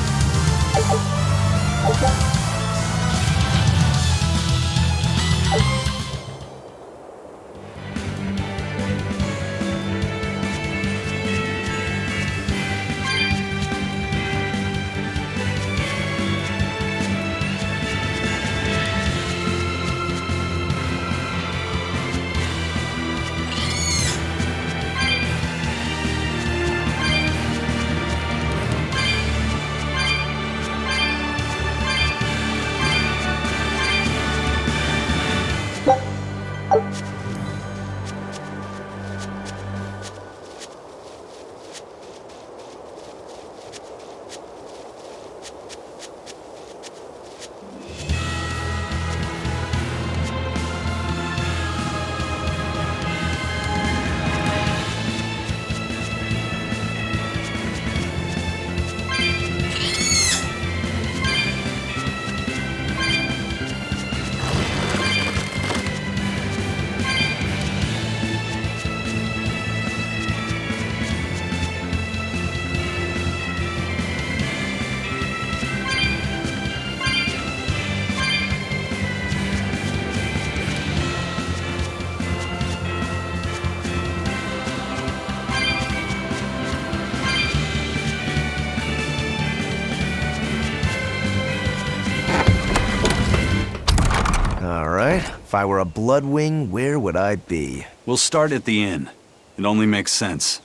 If I were a Bloodwing, where would I be? We'll start at the inn. It only makes sense.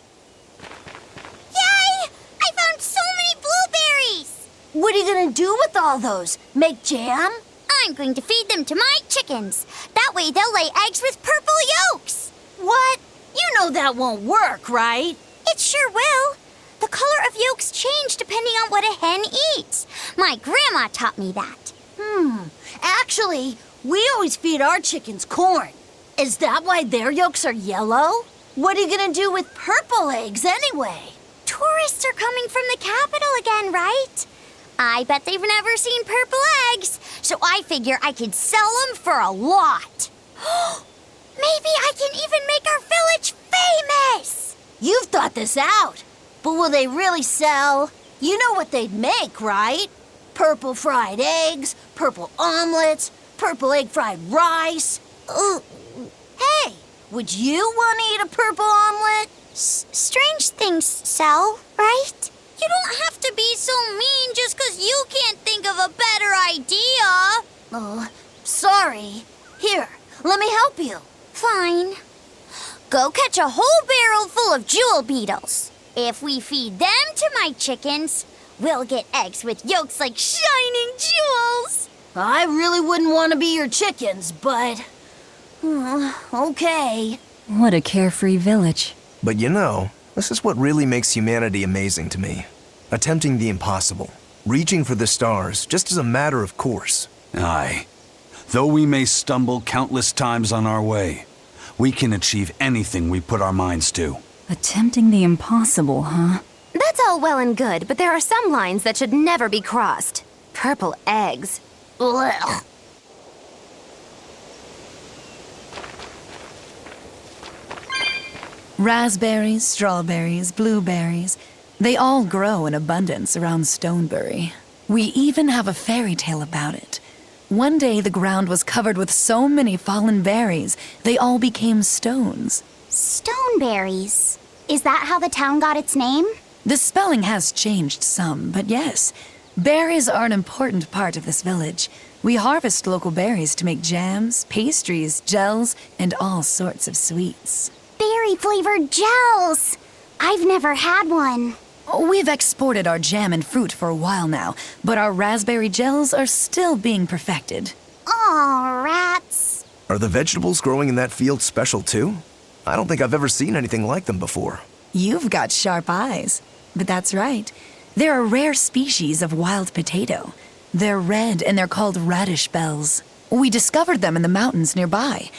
Yay! I found so many blueberries! What are you gonna do with all those? Make jam? I'm going to feed them to my chickens. That way they'll lay eggs with purple yolks. What? You know that won't work, right? It sure will. The color of yolks change depending on what a hen eats. My grandma taught me that. Actually, we always feed our chickens corn. Is that why their yolks are yellow? What are you gonna do with purple eggs anyway? Tourists are coming from the capital again, right? I bet they've never seen purple eggs, so I figure I could sell them for a lot. Maybe I can even make our village famous! You've thought this out, but will they really sell? You know what they'd make, right? Purple fried eggs, purple omelets, purple egg fried rice. Hey, would you want to eat a purple omelet? Strange things sell, right? You don't have to be so mean just 'cause you can't think of a better idea. Oh, sorry. Here, let me help you. Fine. Go catch a whole barrel full of jewel beetles. If we feed them to my chickens, we'll get eggs with yolks like shining jewels. I really wouldn't want to be your chickens, but... okay. What a carefree village. But you know, this is what really makes humanity amazing to me. Attempting the impossible. Reaching for the stars, just as a matter of course. Aye. Though we may stumble countless times on our way, we can achieve anything we put our minds to. Attempting the impossible, huh? That's all well and good, but there are some lines that should never be crossed. Purple eggs. Ugh. Raspberries, strawberries, blueberries, they all grow in abundance around Stonebury. We even have a fairy tale about it. One day the ground was covered with so many fallen berries, they all became stones. Stoneberries. Is that how the town got its name? The spelling has changed some, but yes, berries are an important part of this village. We harvest local berries to make jams, pastries, gels, and all sorts of sweets. Berry-flavored gels! I've never had one. We've exported our jam and fruit for a while now, but our raspberry gels are still being perfected. Aw, rats. Are the vegetables growing in that field special too? I don't think I've ever seen anything like them before. You've got sharp eyes. But that's right. They're a rare species of wild potato. They're red and they're called radish bells. We discovered them in the mountains nearby.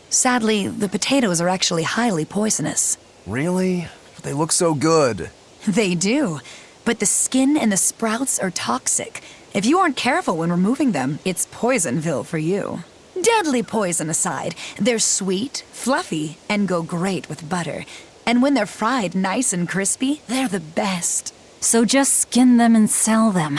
Sadly, the potatoes are actually highly poisonous. Really? They look so good. They do. But the skin and the sprouts are toxic. If you aren't careful when removing them, it's Poisonville for you. Deadly poison aside, they're sweet, fluffy, and go great with butter. And when they're fried nice and crispy, they're the best. So just skin them and sell them.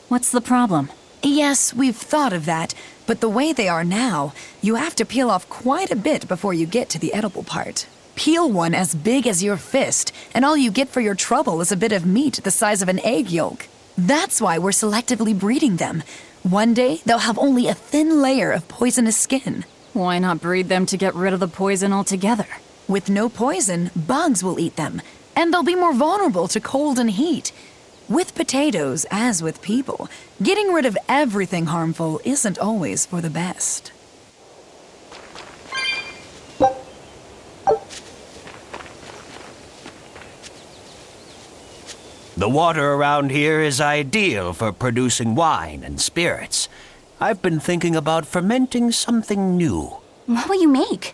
What's the problem? Yes, we've thought of that, but the way they are now, you have to peel off quite a bit before you get to the edible part. Peel one as big as your fist, and all you get for your trouble is a bit of meat the size of an egg yolk. That's why we're selectively breeding them. One day, they'll have only a thin layer of poisonous skin. Why not breed them to get rid of the poison altogether? With no poison, bugs will eat them, and they'll be more vulnerable to cold and heat. With potatoes, as with people, getting rid of everything harmful isn't always for the best. The water around here is ideal for producing wine and spirits. I've been thinking about fermenting something new. What will you make?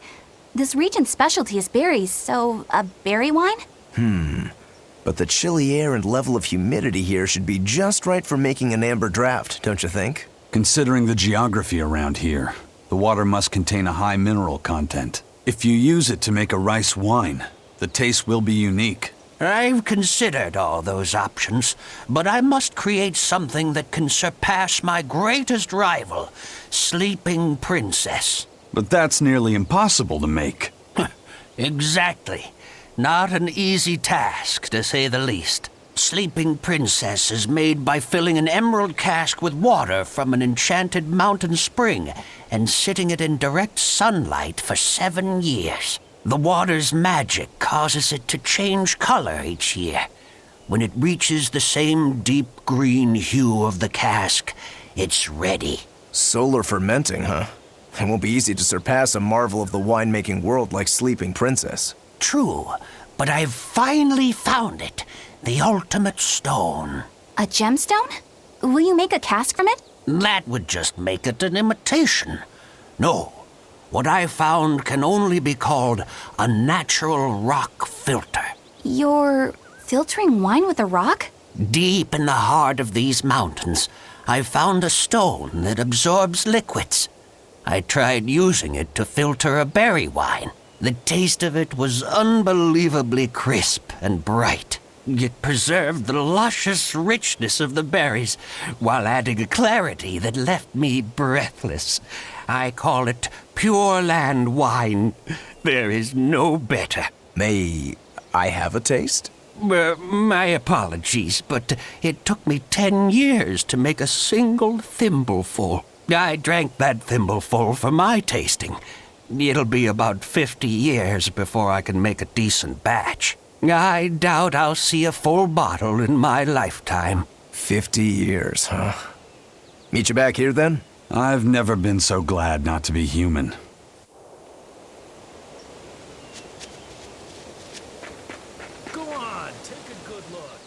This region's specialty is berries, so a berry wine? But the chilly air and level of humidity here should be just right for making an amber draft, don't you think? Considering the geography around here, the water must contain a high mineral content. If you use it to make a rice wine, the taste will be unique. I've considered all those options, but I must create something that can surpass my greatest rival, Sleeping Princess. But that's nearly impossible to make. Exactly. Not an easy task, to say the least. Sleeping Princess is made by filling an emerald cask with water from an enchanted mountain spring and sitting it in direct sunlight for 7 years. The water's magic causes it to change color each year. When it reaches the same deep green hue of the cask, it's ready. Solar fermenting, huh? It won't be easy to surpass a marvel of the winemaking world like Sleeping Princess. True, but I've finally found it. The ultimate stone. A gemstone? Will you make a cask from it? That would just make it an imitation. No, what I found can only be called a natural rock filter. You're filtering wine with a rock? Deep in the heart of these mountains, I found a stone that absorbs liquids. I tried using it to filter a berry wine. The taste of it was unbelievably crisp and bright. It preserved the luscious richness of the berries while adding a clarity that left me breathless. I call it Pure Land wine. There is no better. May I have a taste? My apologies, but it took me 10 years to make a single thimbleful. I drank that thimbleful for my tasting. It'll be about 50 years before I can make a decent batch. I doubt I'll see a full bottle in my lifetime. 50 years, huh? Meet you back here, then? I've never been so glad not to be human. Go on, take a good look.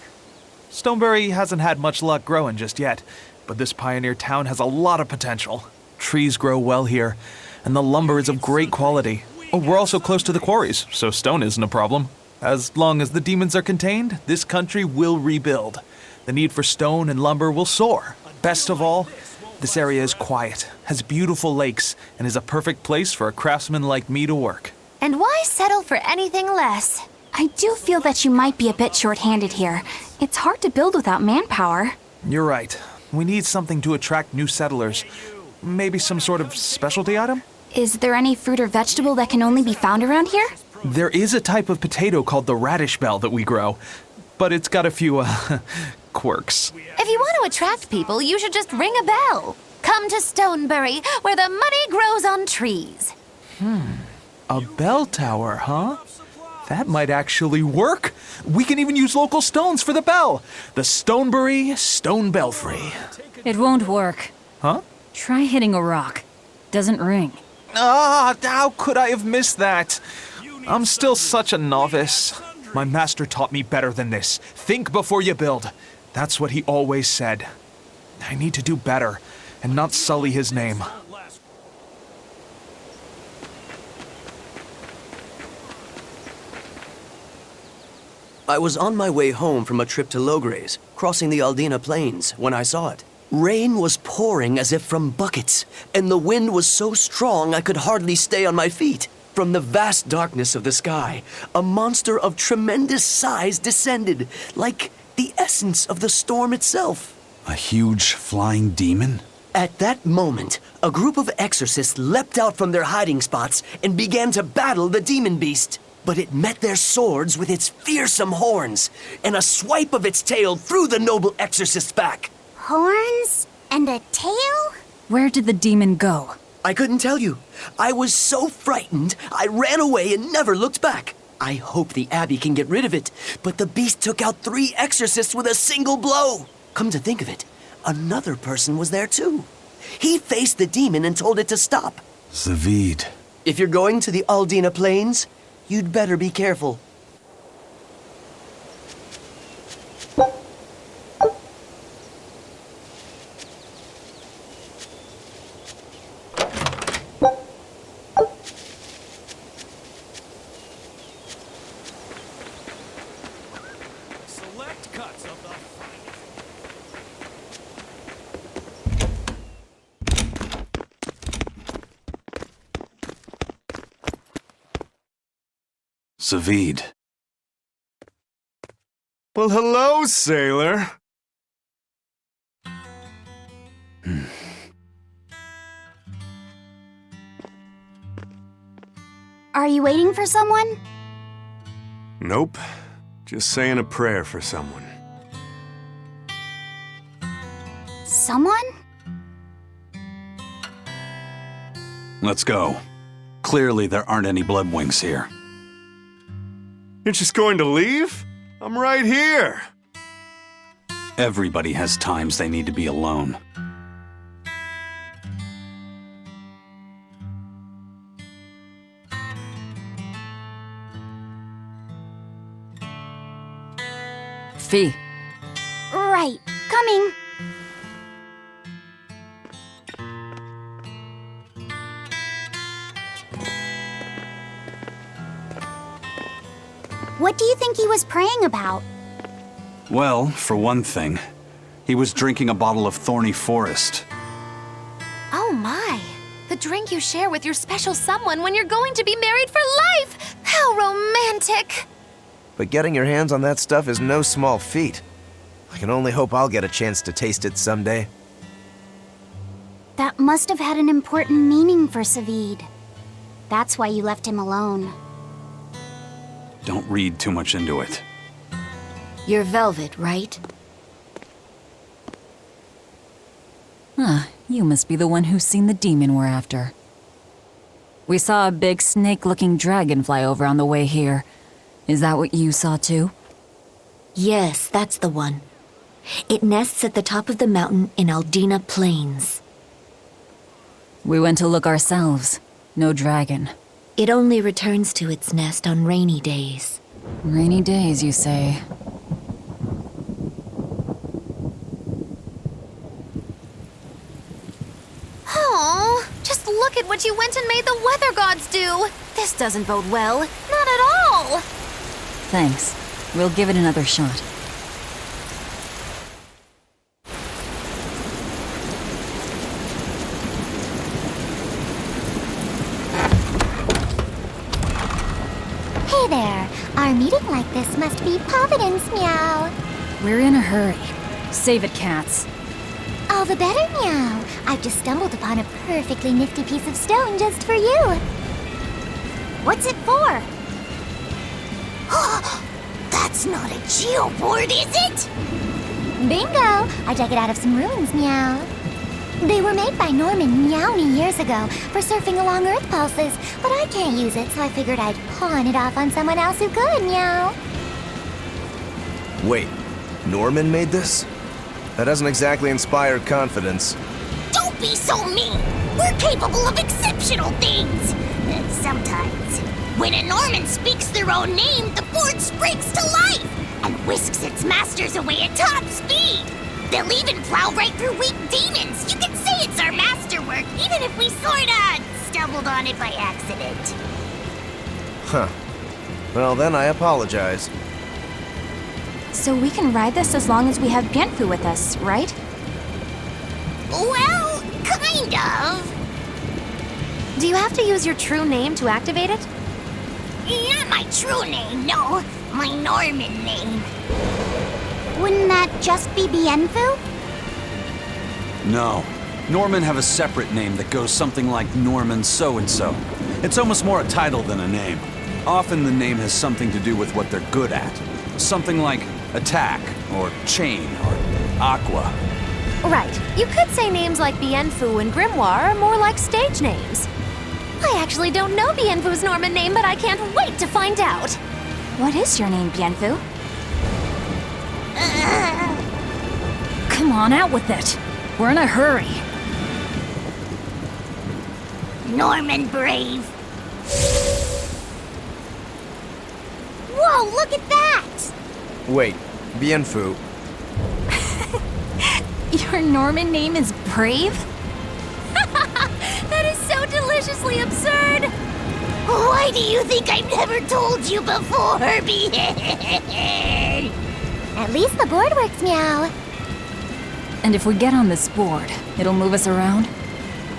Stoneberry hasn't had much luck growing just yet, but this pioneer town has a lot of potential. Trees grow well here, and the lumber is of great quality. Oh, we're also close to the quarries, so stone isn't a problem. As long as the demons are contained, this country will rebuild. The need for stone and lumber will soar. Best of all, this area is quiet, has beautiful lakes, and is a perfect place for a craftsman like me to work. And why settle for anything less? I do feel that you might be a bit short-handed here. It's hard to build without manpower. You're right. We need something to attract new settlers. Maybe some sort of specialty item? Is there any fruit or vegetable that can only be found around here? There is a type of potato called the radish bell that we grow, but it's got a few, quirks. If you want to attract people, you should just ring a bell. Come to Stoneberry, where the money grows on trees. A bell tower, huh? That might actually work. We can even use local stones for the bell. The Stoneberry Stone Belfry. It won't work. Huh? Try hitting a rock. Doesn't ring. Ah, how could I have missed that? I'm still such a novice. My master taught me better than this. Think before you build. That's what he always said. I need to do better and not sully his name. I was on my way home from a trip to Logres, crossing the Aldina Plains, when I saw it. Rain was pouring as if from buckets, and the wind was so strong I could hardly stay on my feet. From the vast darkness of the sky, a monster of tremendous size descended, like the essence of the storm itself. A huge flying demon? At that moment, a group of exorcists leapt out from their hiding spots and began to battle the demon beast. But it met their swords with its fearsome horns, and a swipe of its tail threw the noble exorcist's back. Horns and a tail? Where did the demon go? I couldn't tell you. I was so frightened, I ran away and never looked back. I hope the Abbey can get rid of it, but the beast took out 3 exorcists with a single blow. Come to think of it, another person was there too. He faced the demon and told it to stop. Zavid. If you're going to the Aldina Plains, you'd better be careful. Select cuts of the Zavid. Well, hello, sailor. Are you waiting for someone? Nope. Just saying a prayer for someone. Someone? Let's go. Clearly there aren't any bloodwings here. You're just going to leave? I'm right here. Everybody has times they need to be alone. Fee. Right, coming. What do you think he was praying about? Well, for one thing, he was drinking a bottle of thorny forest. Oh my! The drink you share with your special someone when you're going to be married for life! How romantic! But getting your hands on that stuff is no small feat. I can only hope I'll get a chance to taste it someday. That must have had an important meaning for Savid. That's why you left him alone. Don't read too much into it. You're Velvet, right? Ah, you must be the one who's seen the demon we're after. We saw a big snake-looking dragon fly over on the way here. Is that what you saw too? Yes, that's the one. It nests at the top of the mountain in Aldina Plains. We went to look ourselves. No dragon. It only returns to its nest on rainy days. Rainy days, you say? Oh, just look at what you went and made the weather gods do. This doesn't bode well. Not at all. Thanks. We'll give it another shot. Hey there. Our meeting like this must be Providence, meow. We're in a hurry. Save it, cats. All the better, meow. I've just stumbled upon a perfectly nifty piece of stone just for you. What's it for? That's not a geoboard, is it? Bingo! I dug it out of some ruins, meow. They were made by Norman Meowny years ago for surfing along Earth pulses, but I can't use it, so I figured I'd pawn it off on someone else who could, meow. Wait, Norman made this? That doesn't exactly inspire confidence. Don't be so mean! We're capable of exceptional things! Sometimes. When a Norman speaks their own name, the board springs to life and whisks its masters away at top speed. They'll even plow right through weak demons. You can say it's our masterwork, even if we sorta stumbled on it by accident. Huh. Well, then I apologize. So we can ride this as long as we have Bienfu with us, right? Well, kind of. Do you have to use your true name to activate it? Not my true name, no. My Norman name. Wouldn't that just be Bienfu? No. Norman have a separate name that goes something like Norman so-and-so. It's almost more a title than a name. Often the name has something to do with what they're good at. Something like attack, or chain, or aqua. Right. You could say names like Bienfu and Grimoire are more like stage names. I actually don't know Bienfu's Norman name, but I can't wait to find out. What is your name, Bienfu? Come on, out with it. We're in a hurry. Norman Brave. Whoa, look at that! Wait, Bienfu. Your Norman name is Brave? That is so deliciously absurd! Why do you think I've never told you before, Bien? At least the board works, Meow. And if we get on this board, it'll move us around?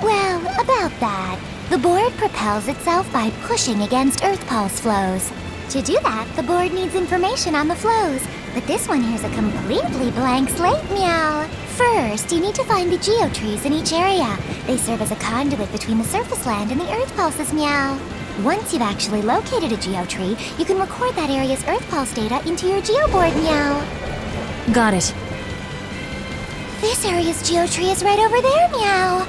Well, about that. The board propels itself by pushing against Earth pulse flows. To do that, the board needs information on the flows. But this one here's a completely blank slate, Meow. First, you need to find the geotrees in each area. They serve as a conduit between the surface land and the Earth pulses, Meow. Once you've actually located a geotree, you can record that area's Earth pulse data into your geoboard, Meow. Got it. This area's geotree is right over there, Meow.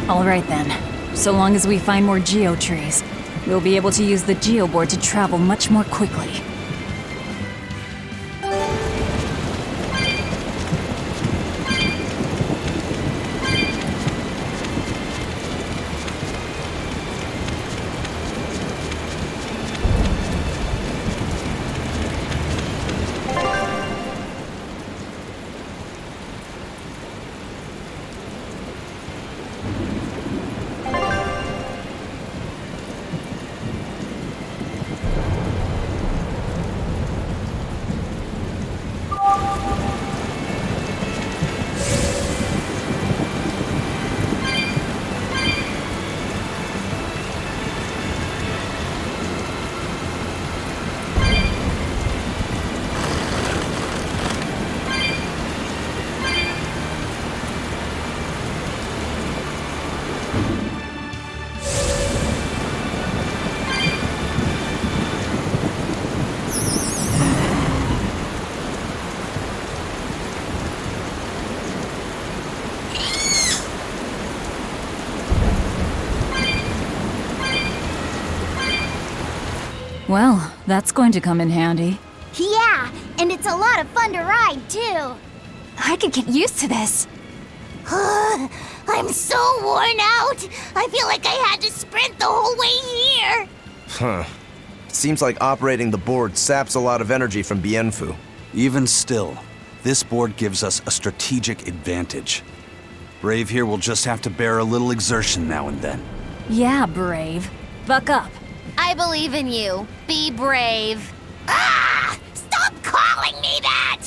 All right then. So long as we find more geotrees, we'll be able to use the geoboard to travel much more quickly. Well, that's going to come in handy. Yeah, and it's a lot of fun to ride, too. I could get used to this. I'm so worn out. I feel like I had to sprint the whole way here. Huh. Seems like operating the board saps a lot of energy from Bienfu. Even still, this board gives us a strategic advantage. Brave here will just have to bear a little exertion now and then. Yeah, Brave. Buck up. I believe in you. Be brave. Ah! Stop calling me that!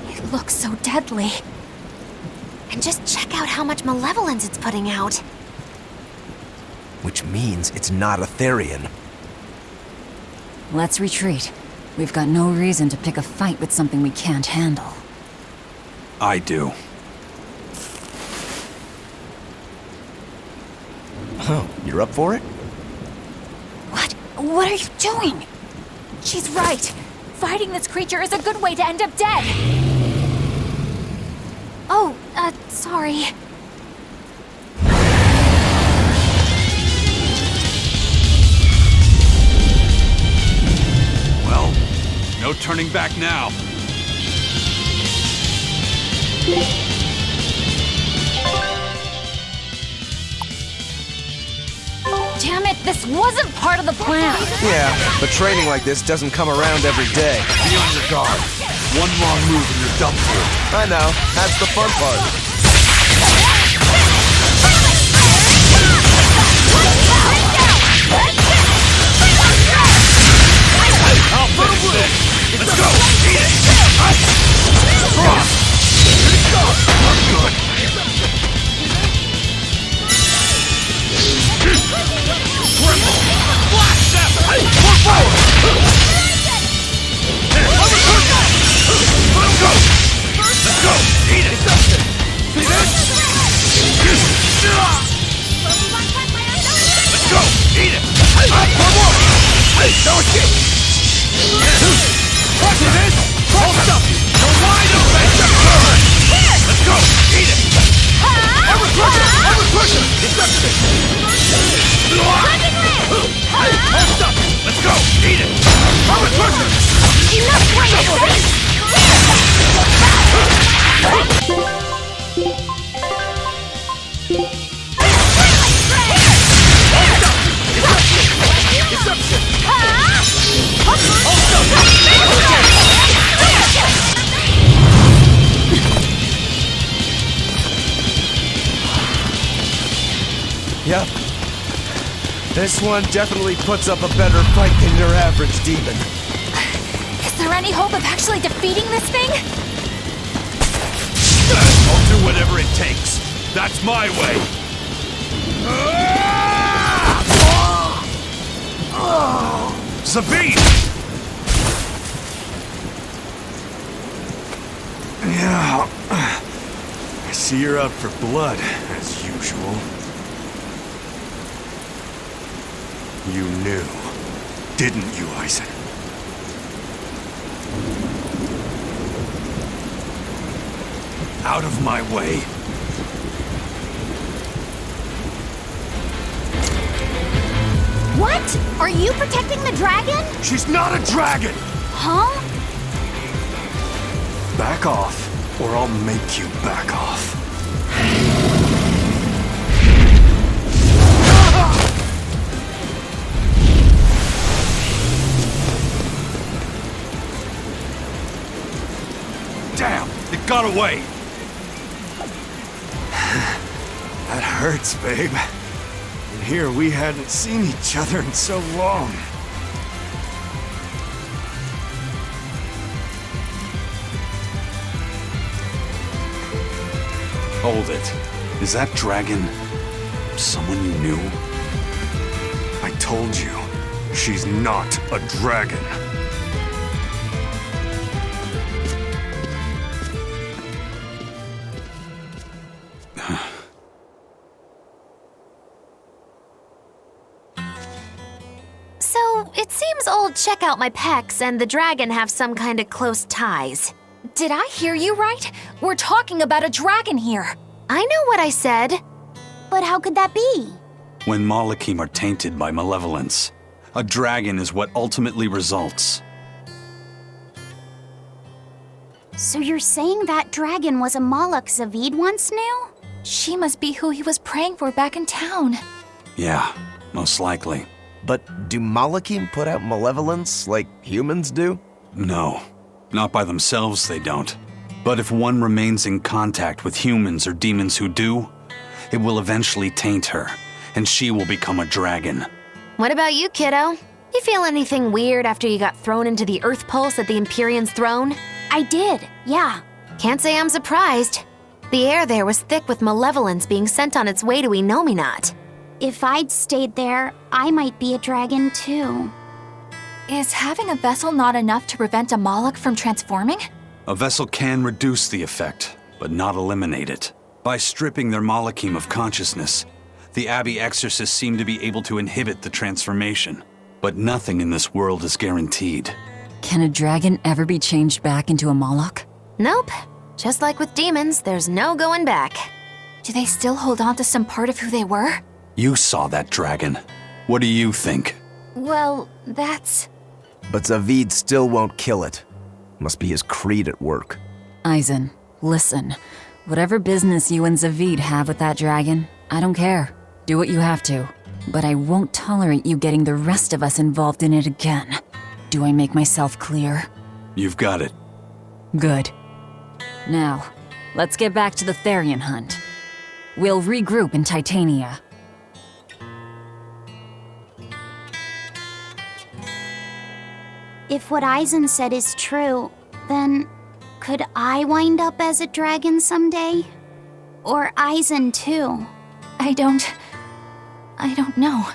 It looks so deadly. And just check out how much malevolence it's putting out. Which means it's not a therion. Let's retreat. We've got no reason to pick a fight with something we can't handle. I do. Oh, you're up for it? What? What are you doing? She's right. Fighting this creature is a good way to end up dead. Oh, sorry. Well, no turning back now. Damn it, this wasn't part of the plan. Yeah, but training like this doesn't come around every day. Be on your guard. One wrong move and you're done for. I know, that's the fun part. I'll finish this. Let's go. Eat it. Cross. Good. Triple. Blast them. Move forward. Let's go. Let's go. Eat it. See this? Let's go. Eat it. One more. No escape. See this? Hold up. You're wide open. Let's go. Eat it. Armor crusher. Armor crusher. Accepted it. Hold up. Let's go. Eat it. Armor crusher. Enough waiting. Yep. This one definitely puts up a better fight than your average demon. Is there any hope of actually defeating this thing? I'll do whatever it takes. That's my way. Sabine! Yeah. I see you're out for blood, as usual. You knew, didn't you, Eisen? Out of my way. What? Are you protecting the dragon? She's not a dragon! Huh? Back off, or I'll make you back off. Damn, it got away. That hurts, babe. And here we hadn't seen each other in so long. Hold it. Is that dragon someone you knew? I told you, she's not a dragon. So, it seems old Check Out My Pecs and the dragon have some kind of close ties. Did I hear you right? We're talking about a dragon here. I know what I said. But how could that be? When Malachim are tainted by malevolence, a dragon is what ultimately results. So you're saying that dragon was a Malak Zavid once knew? She must be who he was praying for back in town. Yeah, most likely. But do Malachim put out malevolence like humans do? No, not by themselves they don't. But if one remains in contact with humans or demons who do, it will eventually taint her, and she will become a dragon. What about you, kiddo? You feel anything weird after you got thrown into the Earth Pulse at the Empyrean's throne? I did, yeah. Can't say I'm surprised. The air there was thick with malevolence being sent on its way to Enominat. If I'd stayed there, I might be a dragon too. Is having a vessel not enough to prevent a Moloch from transforming? A vessel can reduce the effect, but not eliminate it. By stripping their Malachim of consciousness, the Abbey exorcists seem to be able to inhibit the transformation. But nothing in this world is guaranteed. Can a dragon ever be changed back into a Moloch? Nope. Just like with demons, there's no going back. Do they still hold on to some part of who they were? You saw that dragon. What do you think? Well, that's... But Zavid still won't kill it. Must be his creed at work. Eisen, listen. Whatever business you and Zavid have with that dragon, I don't care. Do what you have to. But I won't tolerate you getting the rest of us involved in it again. Do I make myself clear? You've got it. Good. Now, let's get back to the therion hunt. We'll regroup in Titania. If what Eisen said is true, then could I wind up as a dragon someday? Or Eisen too? I don't know.